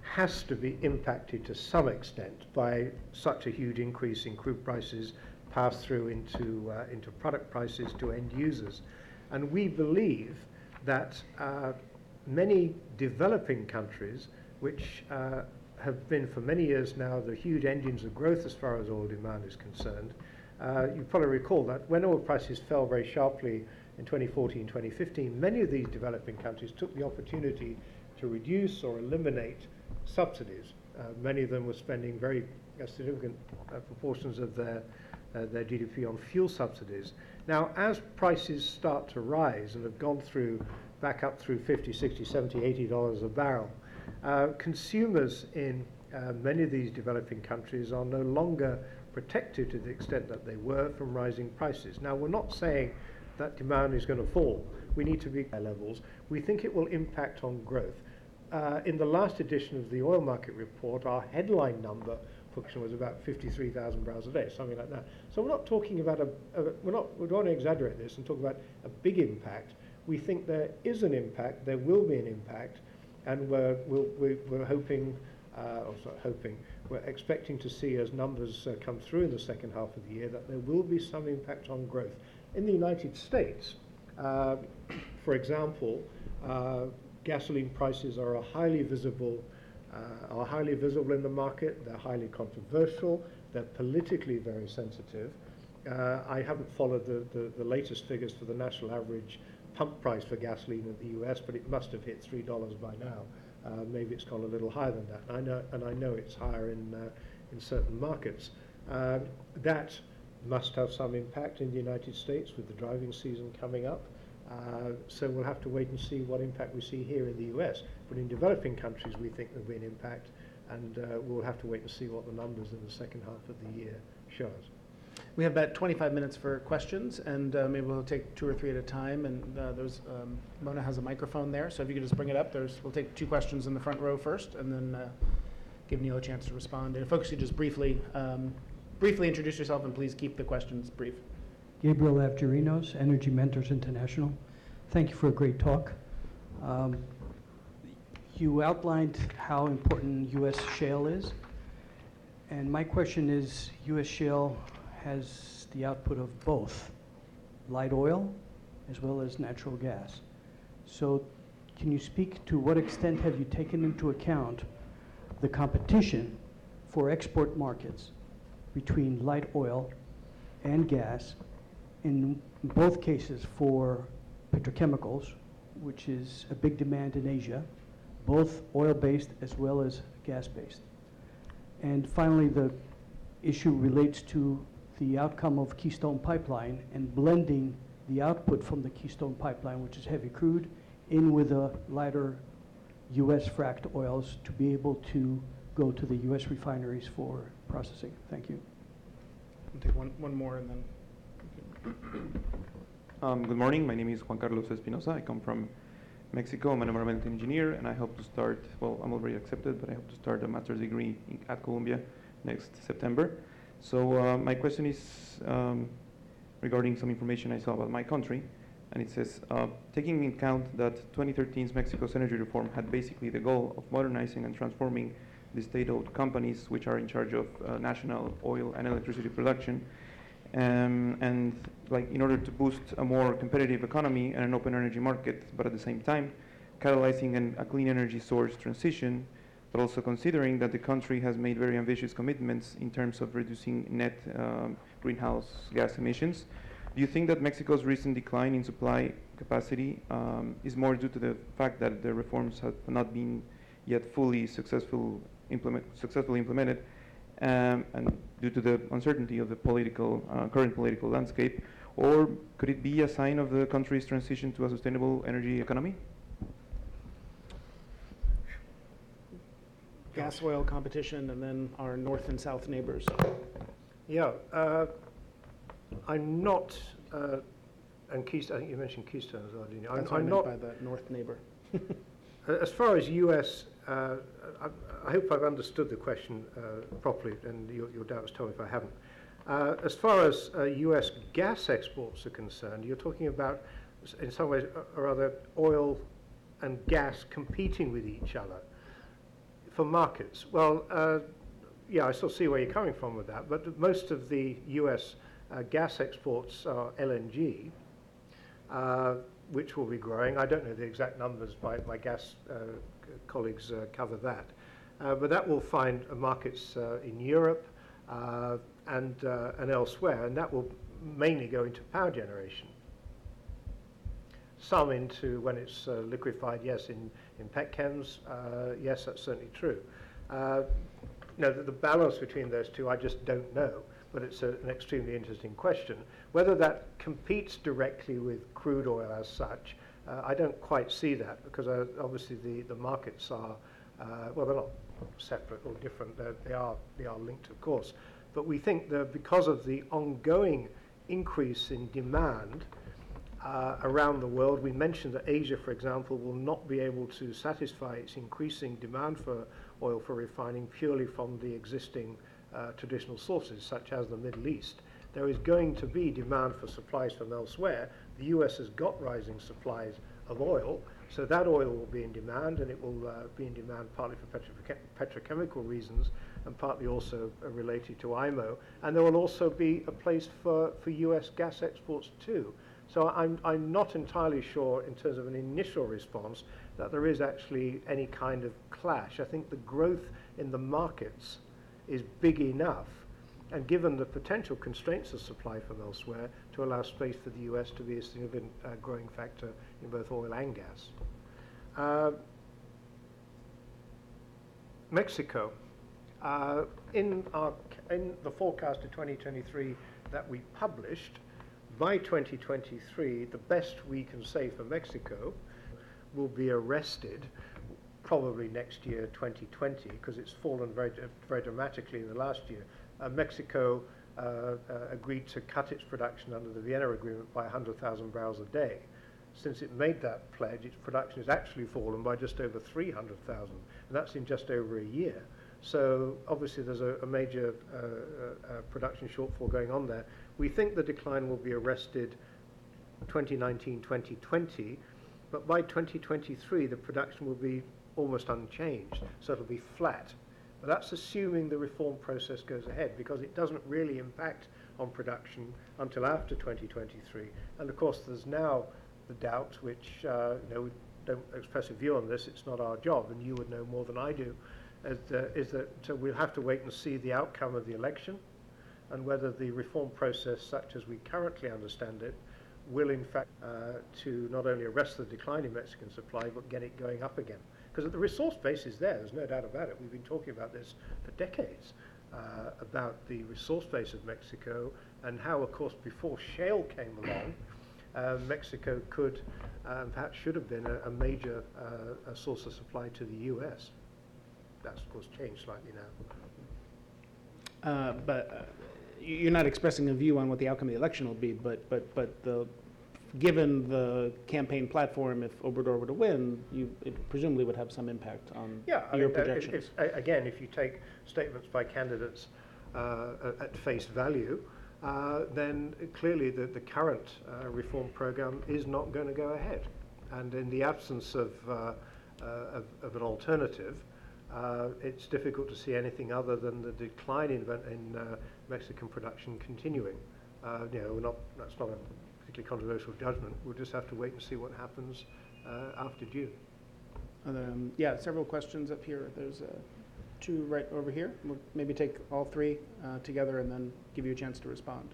has to be impacted to some extent by such a huge increase in crude prices passed through into product prices to end users. And we believe that many developing countries, which have been for many years now the huge engines of growth as far as oil demand is concerned, you probably recall that when oil prices fell very sharply in 2014, 2015, many of these developing countries took the opportunity to reduce or eliminate subsidies. Many of them were spending very significant proportions of their GDP on fuel subsidies. Now, as prices start to rise and have gone back up through $50, $60, $70, $80 a barrel, consumers in many of these developing countries are no longer protected to the extent that they were from rising prices. Now, we're not saying that demand is going to fall. We need to be at high levels. We think it will impact on growth. In the last edition of the oil market report, our headline number was about 53,000 barrels a day, something like that. So we're not talking about we don't want to exaggerate this and talk about a big impact. We think there is an impact, there will be an impact, and we're expecting to see, as numbers come through in the second half of the year, that there will be some impact on growth. In the United States, for example, gasoline prices are highly visible in the market. They're highly controversial. They're politically very sensitive. I haven't followed the latest figures for the national average pump price for gasoline in the US, but it must have hit $3 by now. Maybe it's gone a little higher than that. I know it's higher in certain markets. That must have some impact in the United States with the driving season coming up. So we'll have to wait and see what impact we see here in the US. But in developing countries, we think there'll be an impact, and we'll have to wait and see what the numbers in the second half of the year show us. We have about 25 minutes for questions, and maybe we'll take 2 or 3 at a time. And Mona has a microphone there, so if you could just bring it up. We'll take 2 questions in the front row first, and then give Neil a chance to respond. And if folks could just briefly introduce yourself, and please keep the questions brief. Gabriel Avgerinos, Energy Mentors International. Thank you for a great talk. You outlined how important U.S. shale is, and my question is, U.S. shale has the output of both light oil as well as natural gas. So can you speak to what extent have you taken into account the competition for export markets between light oil and gas, in both cases for petrochemicals, which is a big demand in Asia, both oil-based as well as gas-based? And finally, the issue relates to the outcome of Keystone Pipeline and blending the output from the Keystone Pipeline, which is heavy crude, in with the lighter U.S. fracked oils to be able to go to the U.S. refineries for processing. Thank you. We'll take one more and then. Good morning. My name is Juan Carlos Espinosa. I come from Mexico. I'm an environmental engineer, and I hope to start, well, I'm already accepted, but I hope to start a master's degree at Columbia next September. So my question is regarding some information I saw about my country, and it says, taking into account that 2013's Mexico's energy reform had basically the goal of modernizing and transforming the state-owned companies which are in charge of national oil and electricity production, and like in order to boost a more competitive economy and an open energy market, but at the same time catalyzing a clean energy source transition, but also considering that the country has made very ambitious commitments in terms of reducing net greenhouse gas emissions. Do you think that Mexico's recent decline in supply capacity is more due to the fact that the reforms have not been yet fully successfully implemented, and due to the uncertainty of the current political landscape, or could it be a sign of the country's transition to a sustainable energy economy? Gas oil competition and then our north and south neighbors. Yeah, I'm not, and Keystone, I think you mentioned Keystone as well, didn't you? That's what I meant by the north neighbor. As far as US, I hope I've understood the question properly, and your doubts tell me if I haven't. As far as US gas exports are concerned, you're talking about, in some ways or other, oil and gas competing with each other for markets. Well, yeah, I still see where you're coming from with that, but most of the US gas exports are LNG, which will be growing. I don't know the exact numbers, my gas colleagues cover that. But that will find markets in Europe and elsewhere, and that will mainly go into power generation. Some into, when it's liquefied, yes, in petchems, yes, that's certainly true. The balance between those two, I just don't know, but it's an extremely interesting question. Whether that competes directly with crude oil as such, I don't quite see that, because obviously the markets are, well, they're not separate or different, they are linked, of course. But we think that because of the ongoing increase in demand around the world, we mentioned that Asia, for example, will not be able to satisfy its increasing demand for oil for refining purely from the existing traditional sources, such as the Middle East. There is going to be demand for supplies from elsewhere. The US has got rising supplies of oil, so that oil will be in demand, and it will be in demand partly for petrochemical reasons and partly also related to IMO. And there will also be a place for US gas exports too. So I'm not entirely sure, in terms of an initial response, that there is actually any kind of clash. I think the growth in the markets is big enough, and given the potential constraints of supply from elsewhere, to allow space for the US to be a significant growing factor in both oil and gas. Mexico. In the forecast of 2023 that we published, by 2023, the best we can say for Mexico will be arrested, probably next year, 2020, because it's fallen very, very dramatically in the last year. Mexico agreed to cut its production under the Vienna Agreement by 100,000 barrels a day. Since it made that pledge, its production has actually fallen by just over 300,000, and that's in just over a year. So obviously there's a major production shortfall going on there. We think the decline will be arrested 2019, 2020, but by 2023 the production will be almost unchanged, so it'll be flat. But that's assuming the reform process goes ahead, because it doesn't really impact on production until after 2023. And of course there's now the doubt, which we don't express a view on this, it's not our job, and you would know more than I do, is that we'll have to wait and see the outcome of the election, and whether the reform process, such as we currently understand it, will in fact to not only arrest the decline in Mexican supply, but get it going up again. Because the resource base is there, there's no doubt about it. We've been talking about this for decades, about the resource base of Mexico, and how, of course, before shale came along, Mexico could, perhaps should have been a major source of supply to the US. That's, of course, changed slightly now. But you're not expressing a view on what the outcome of the election will be, but given the campaign platform, if Obrador were to win, it presumably would have some impact on Yeah, I your mean, projections. again, if you take statements by candidates at face value, then clearly the current reform program is not going to go ahead. And in the absence of an alternative, it's difficult to see anything other than the decline in Mexican production continuing. That's not a particularly controversial judgment. We'll just have to wait and see what happens after June. Yeah, several questions up here. There's two right over here. We'll maybe take all three together and then give you a chance to respond.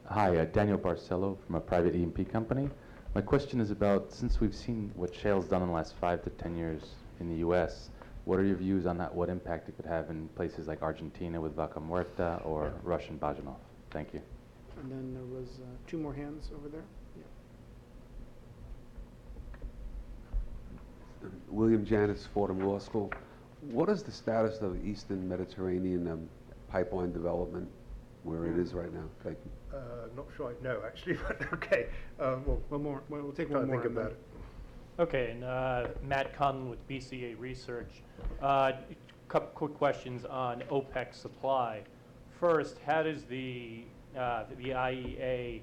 Hi, Daniel Barcelo from a private E&P company. My question is about, since we've seen what shale's done in the last 5 to 10 years in the U.S., what are your views on that, what impact it could have in places like Argentina with Vaca Muerta or Russian Bajanov? Thank you. And then there was two more hands over there. Yeah. William Janis, Fordham Law School. What is the status of the Eastern Mediterranean pipeline development, where it is right now? Thank you. Not sure I know, actually, but okay. One more. We'll take Try one to more. think about it. Okay, and Matt Conlon with BCA Research. Couple quick questions on OPEC supply. First, how does the IEA,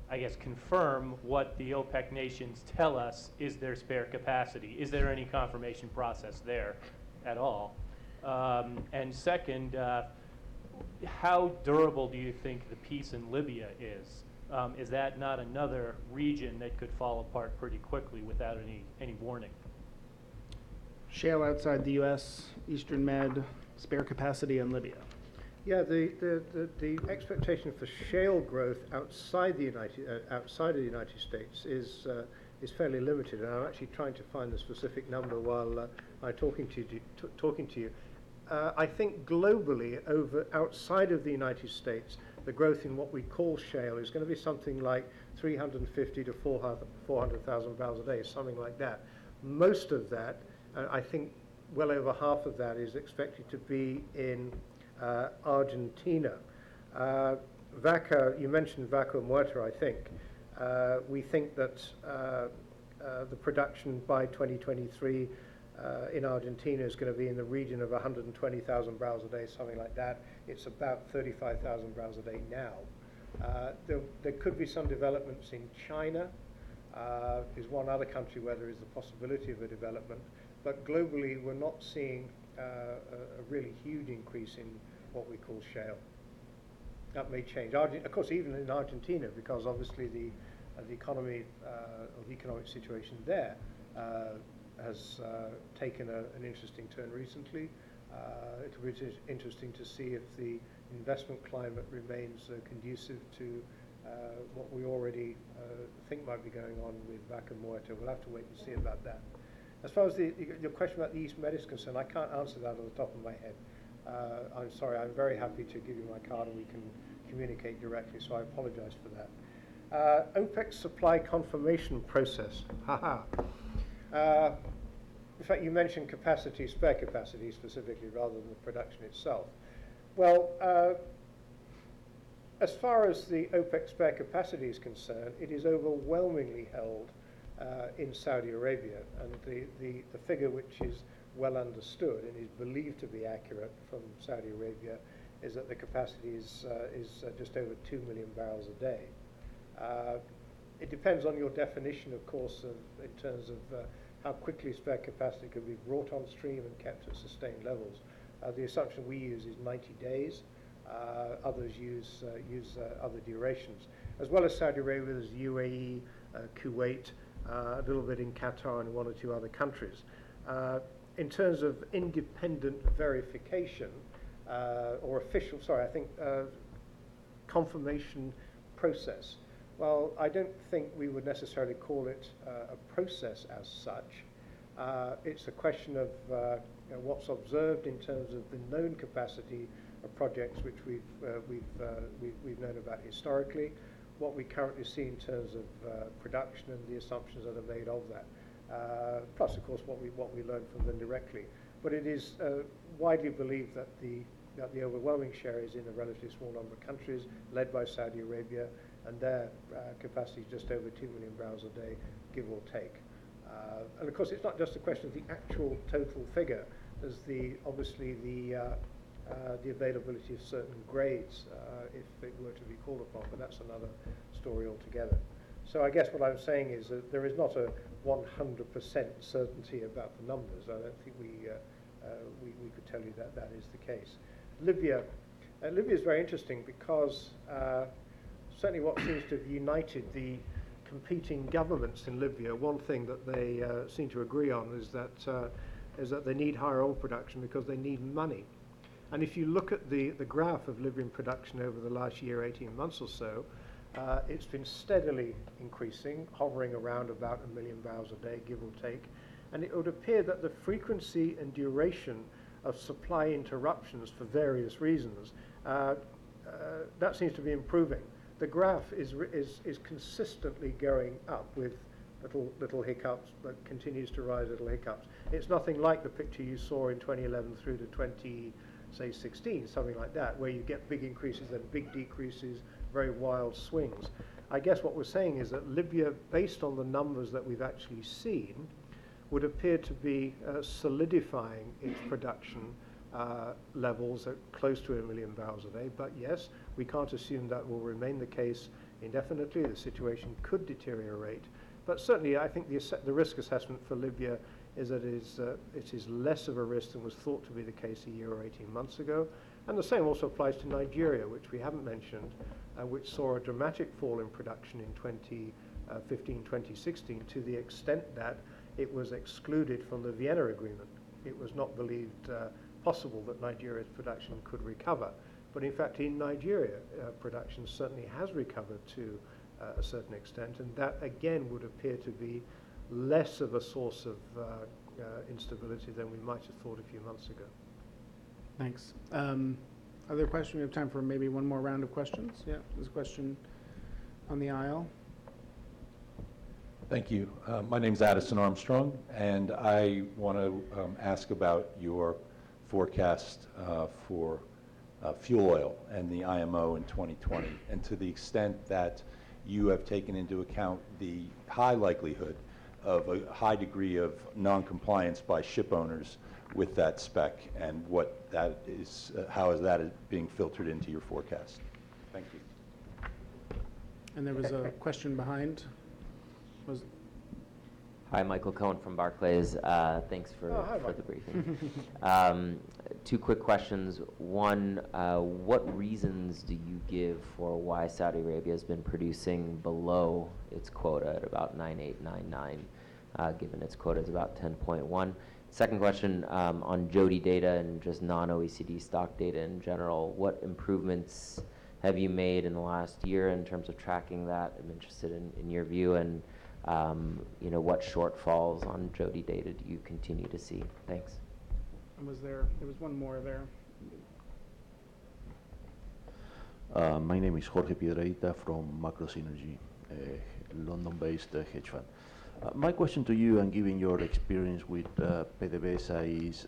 I guess, confirm what the OPEC nations tell us is their spare capacity? Is there any confirmation process there at all? And second, how durable do you think the peace in Libya is? Is that not another region that could fall apart pretty quickly without any warning? Shale outside the U.S., Eastern Med, spare capacity in Libya. Yeah, the expectation for shale growth outside of the United States is fairly limited, and I'm actually trying to find the specific number while I'm talking to you. I think globally, outside of the United States, the growth in what we call shale is going to be something like 350 to 400,000 barrels a day, something like that. Most of that, I think well over half of that, is expected to be in Argentina. You mentioned Vaca Muerta, I think. We think that the production by 2023 in Argentina is going to be in the region of 120,000 barrels a day, something like that. It's about 35,000 barrels a day now. There could be some developments in China. Is one other country where there is the possibility of a development. But globally, we're not seeing a really huge increase in what we call shale. That may change. Of course, even in Argentina, because obviously the economic situation there has taken an interesting turn recently. It'll be interesting to see if the investment climate remains conducive to what we already think might be going on with Vaca Muerta. We'll have to wait and see about that. As far as your question about the East Med is concerned, I can't answer that on the top of my head. I'm sorry. I'm very happy to give you my card and we can communicate directly, so I apologize for that. OPEC supply confirmation process. In fact, you mentioned capacity, spare capacity specifically, rather than the production itself. Well, as far as the OPEC spare capacity is concerned, it is overwhelmingly held in Saudi Arabia, and the figure which is well understood and is believed to be accurate from Saudi Arabia is that the capacity is just over 2 million barrels a day. It depends on your definition, of course, in terms of how quickly spare capacity can be brought on stream and kept at sustained levels. The assumption we use is 90 days. Others use other durations. As well as Saudi Arabia, there's UAE, Kuwait, a little bit in Qatar and one or two other countries. In terms of independent verification, or official, confirmation process, well, I don't think we would necessarily call it a process as such. It's a question of what's observed in terms of the known capacity of projects which we've known about historically, what we currently see in terms of production and the assumptions that are made of that. Plus, of course, what we learn from them directly. But it is widely believed that the overwhelming share is in a relatively small number of countries, led by Saudi Arabia, and their capacity is just over 2 million barrels a day, give or take. And of course, it's not just a question of the actual total figure. There's obviously the availability of certain grades if it were to be called upon, but that's another story altogether. So I guess what I'm saying is that there is not a 100% certainty about the numbers. I don't think we could tell you that that is the case. Libya is very interesting because certainly what seems to have united the competing governments in Libya, one thing that they seem to agree on is that they need higher oil production because they need money. And if you look at the graph of Libyan production over the last year, 18 months or so, it's been steadily increasing, hovering around about 1 million barrels a day, give or take. And it would appear that the frequency and duration of supply interruptions for various reasons, that seems to be improving. The graph is consistently going up with little hiccups, but continues to rise, little hiccups. It's nothing like the picture you saw in 2011 through to 2016, something like that, where you get big increases and big decreases, very wild swings. I guess what we're saying is that Libya, based on the numbers that we've actually seen, would appear to be solidifying its production levels at close to 1 million barrels a day. But yes, we can't assume that will remain the case indefinitely. The situation could deteriorate. But certainly I think the risk assessment for Libya is that it is less of a risk than was thought to be the case a year or 18 months ago. And the same also applies to Nigeria, which we haven't mentioned, which saw a dramatic fall in production in 2015, 2016, to the extent that it was excluded from the Vienna Agreement. It was not believed possible that Nigeria's production could recover. But in fact, in Nigeria, production certainly has recovered to a certain extent, and that again would appear to be less of a source of instability than we might have thought a few months ago. Thanks. Other questions? We have time for maybe one more round of questions. Yeah, there's a question on the aisle. Thank you. My name is Addison Armstrong, and I want to ask about your forecast for fuel oil and the IMO in 2020, and to the extent that you have taken into account the high likelihood of a high degree of non-compliance by ship owners with that spec, and what that is, how is that being filtered into your forecast? Thank you. And there was a question behind. Hi, Michael Cohen from Barclays. Thanks for the briefing. 2 quick questions. One, what reasons do you give for why Saudi Arabia has been producing below its quota at about 9.899, given its quota is about 10.1? Second question, on Jody data and just non-OECD stock data in general, what improvements have you made in the last year in terms of tracking that? I'm interested in your view, and what shortfalls on Jody data do you continue to see? Thanks. And there was one more there. My name is Jorge Piedrahita from Macro Synergy, a London-based hedge fund. My question to you, and given your experience with PDVSA, is,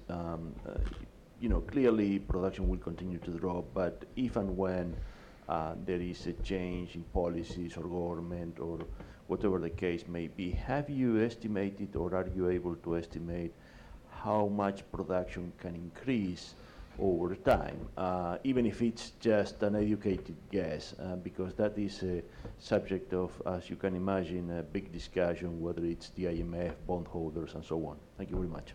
clearly production will continue to drop, but if and when there is a change in policies or government or whatever the case may be, have you estimated, or are you able to estimate how much production can increase over time, even if it's just an educated guess, because that is a subject of, as you can imagine, a big discussion, whether it's the IMF, bondholders, and so on. Thank you very much.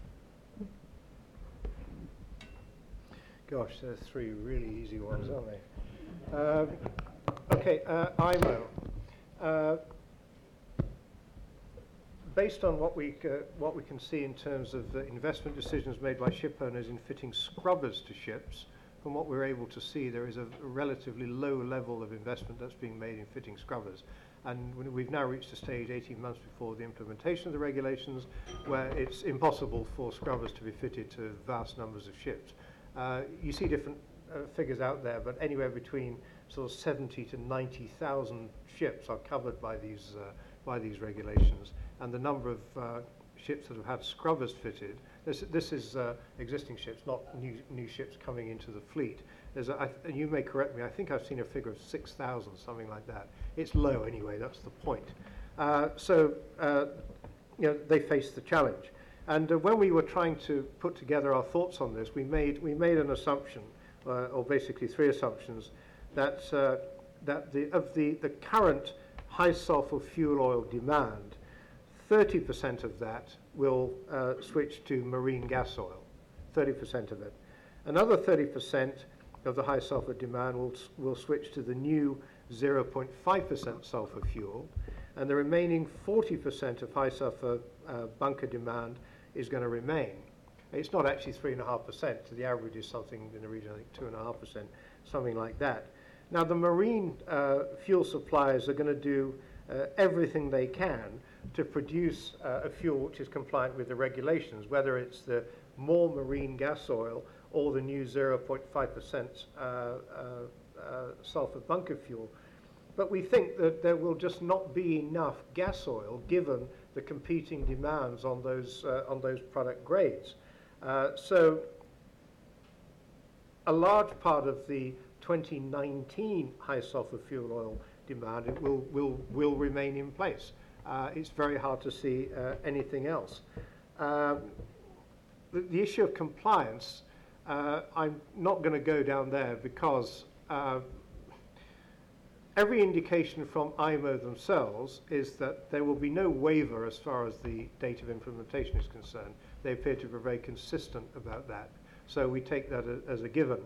Gosh, there's 3 really easy ones, aren't they? Okay, IMO. Based on what we can see in terms of investment decisions made by ship owners in fitting scrubbers to ships, from what we're able to see, there is a relatively low level of investment that's being made in fitting scrubbers. And we've now reached a stage 18 months before the implementation of the regulations where it's impossible for scrubbers to be fitted to vast numbers of ships. You see different figures out there, but anywhere between sort of 70 to 90,000 ships are covered by these regulations. And the number of ships that have had scrubbers fitted, this is existing ships, not new ships coming into the fleet, and you may correct me, I think I've seen a figure of 6,000, something like that. It's low anyway, that's the point. They face the challenge. And when we were trying to put together our thoughts on this, we made an assumption, or basically three assumptions, that of the current high sulfur fuel oil demand, 30% of that will switch to marine gas oil, 30% of it. Another 30% of the high sulfur demand will switch to the new 0.5% sulfur fuel, and the remaining 40% of high sulfur bunker demand is going to remain. It's not actually 3.5%, the average is something in the region, I think 2.5%, something like that. Now the marine fuel suppliers are going to do everything they can to produce a fuel which is compliant with the regulations, whether it's the more marine gas oil or the new 0.5% sulfur bunker fuel. But we think that there will just not be enough gas oil given the competing demands on those product grades. So a large part of the 2019 high sulfur fuel oil demand will remain in place. It's very hard to see anything else. The issue of compliance, I'm not going to go down there because every indication from IMO themselves is that there will be no waiver as far as the date of implementation is concerned. They appear to be very consistent about that. So we take that as a given.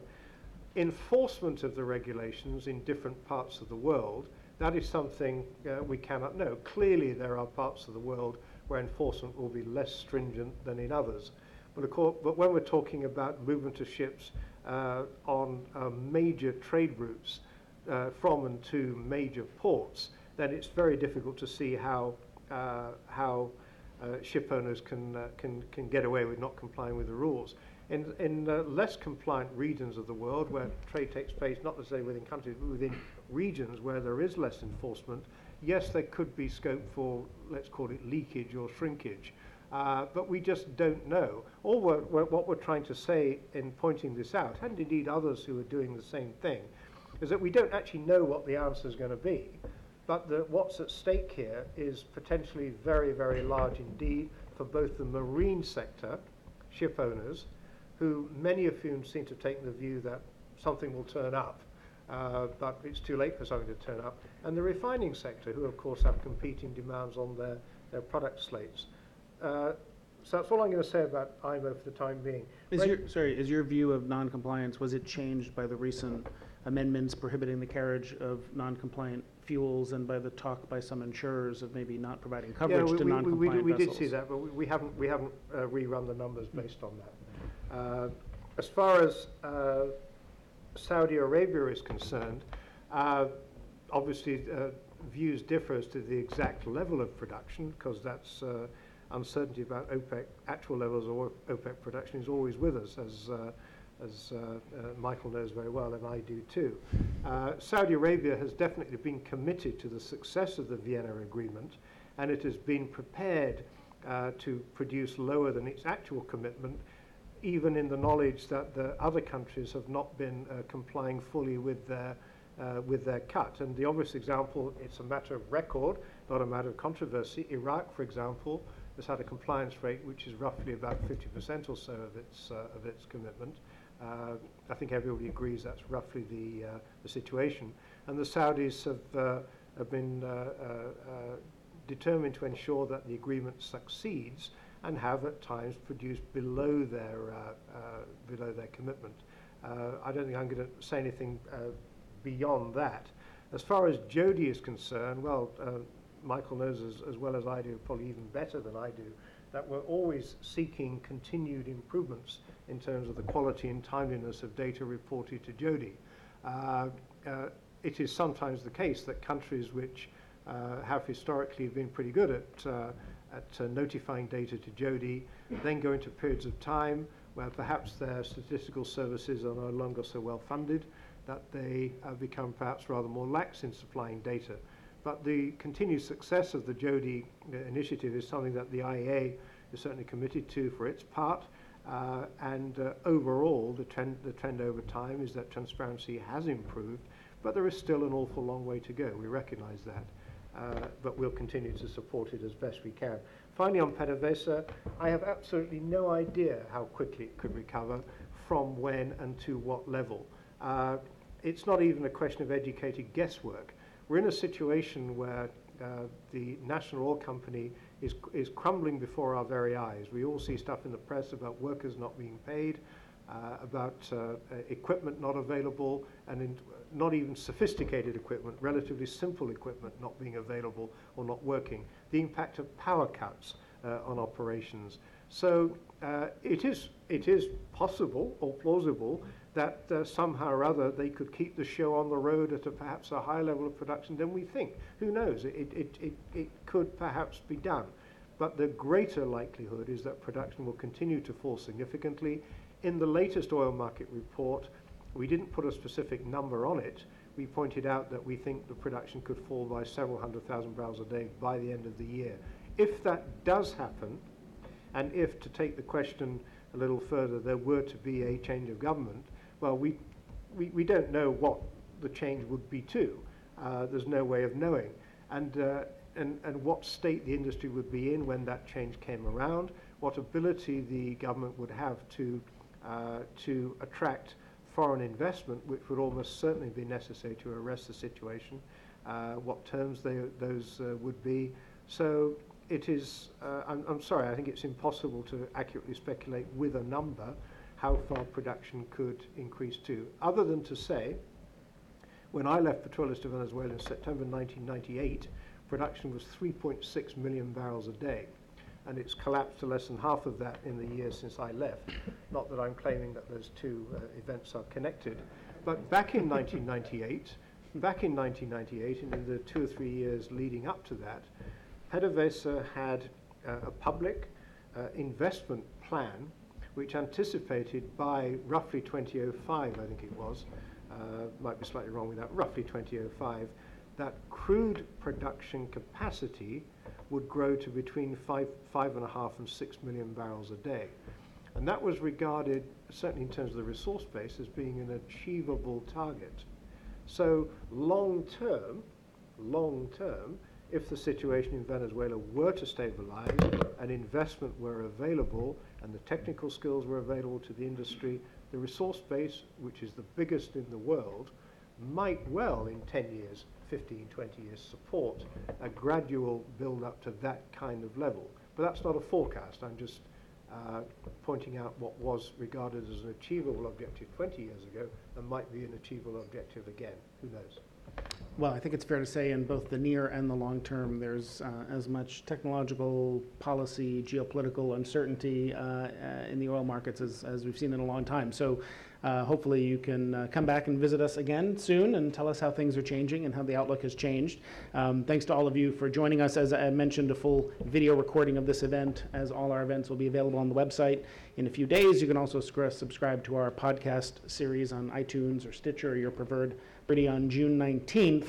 Enforcement of the regulations in different parts of the world, that is something we cannot know. Clearly there are parts of the world where enforcement will be less stringent than in others. But when we're talking about movement of ships on major trade routes from and to major ports, then it's very difficult to see how ship owners can get away with not complying with the rules. In less compliant regions of the world where trade takes place, not necessarily within countries, but within regions where there is less enforcement, yes, there could be scope for, let's call it leakage or shrinkage. But we just don't know. All what we're trying to say in pointing this out, and indeed others who are doing the same thing, is that we don't actually know what the answer is going to be. But what's at stake here is potentially very, very large indeed for both the marine sector, ship owners, who many of whom seem to take the view that something will turn up, but it's too late for something to turn up, and the refining sector, who of course have competing demands on their product slates. So that's all I'm going to say about IMO for the time being. Is your view of non-compliance, was it changed by the recent amendments prohibiting the carriage of non-compliant fuels and by the talk by some insurers of maybe not providing coverage to non-compliant we vessels? did see that, but we haven't rerun the numbers based on that. As far as Saudi Arabia is concerned, obviously views differ as to the exact level of production, because that's uncertainty about OPEC actual levels or OPEC production is always with us, as Michael knows very well, and I do too. Saudi Arabia has definitely been committed to the success of the Vienna Agreement, and it has been prepared to produce lower than its actual commitment, even in the knowledge that the other countries have not been complying fully with their cut. And the obvious example, it's a matter of record, not a matter of controversy. Iraq, for example, has had a compliance rate which is roughly about 50% or so of its commitment. I think everybody agrees that's roughly the situation. And the Saudis have been determined to ensure that the agreement succeeds, and have at times produced below their commitment. I don't think I'm going to say anything beyond that. As far as Jody is concerned, well, Michael knows as well as I do, probably even better than I do, that we're always seeking continued improvements in terms of the quality and timeliness of data reported to Jody. It is sometimes the case that countries which have historically been pretty good at notifying data to Jody, then go into periods of time where perhaps their statistical services are no longer so well funded, that they become perhaps rather more lax in supplying data. But the continued success of the Jody initiative is something that the IEA is certainly committed to for its part. Overall, the trend over time is that transparency has improved, but there is still an awful long way to go. We recognize that. But we'll continue to support it as best we can. Finally, on PDVSA, I have absolutely no idea how quickly it could recover, from when and to what level. It's not even a question of educated guesswork. We're in a situation where the national oil company is crumbling before our very eyes. We all see stuff in the press about workers not being paid, about equipment not available, and not even sophisticated equipment, relatively simple equipment not being available or not working. The impact of power cuts on operations. So it is possible or plausible that somehow or other they could keep the show on the road at perhaps a higher level of production than we think. Who knows? It could perhaps be done. But the greater likelihood is that production will continue to fall significantly. In the latest oil market report, we didn't put a specific number on it. We pointed out that we think the production could fall by several 100,000 barrels a day by the end of the year. If that does happen, and if, to take the question a little further, there were to be a change of government, well, we don't know what the change would be to. There's no way of knowing. And what state the industry would be in when that change came around, what ability the government would have to attract foreign investment, which would almost certainly be necessary to arrest the situation, what terms those would be. So it is, I'm sorry, I think it's impossible to accurately speculate with a number how far production could increase to, other than to say, when I left Petróleos de Venezuela in September 1998, production was 3.6 million barrels a day, and it's collapsed to less than half of that in the year since I left. Not that I'm claiming that those two events are connected, but back in 1998, and in the 2 or 3 years leading up to that, PDVSA had a public investment plan which anticipated by roughly 2005, I think it was, might be slightly wrong with that, roughly 2005, that crude production capacity would grow to between 5.5 and 6 million barrels a day. And that was regarded, certainly in terms of the resource base, as being an achievable target. So long term, if the situation in Venezuela were to stabilize and investment were available and the technical skills were available to the industry, the resource base, which is the biggest in the world, might well in 10 years, 15, 20 years support a gradual build up to that kind of level. But that's not a forecast. I'm just pointing out what was regarded as an achievable objective 20 years ago and might be an achievable objective again. Who knows? Well, I think it's fair to say in both the near and the long term, there's as much technological, policy, geopolitical uncertainty in the oil markets as we've seen in a long time. So hopefully you can come back and visit us again soon and tell us how things are changing and how the outlook has changed. Thanks to all of you for joining us. As I mentioned, a full video recording of this event, as all our events, will be available on the website in a few days. You can also subscribe to our podcast series on iTunes or Stitcher or your preferred on June 19th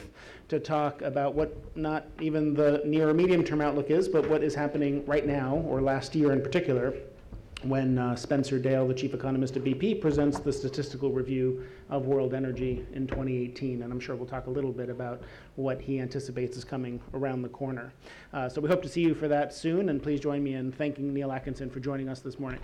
to talk about what not even the near or medium term outlook is, but what is happening right now, or last year in particular, when Spencer Dale, the chief economist of BP, presents the statistical review of world energy in 2018. And I'm sure we'll talk a little bit about what he anticipates is coming around the corner. So we hope to see you for that soon, and please join me in thanking Neil Atkinson for joining us this morning.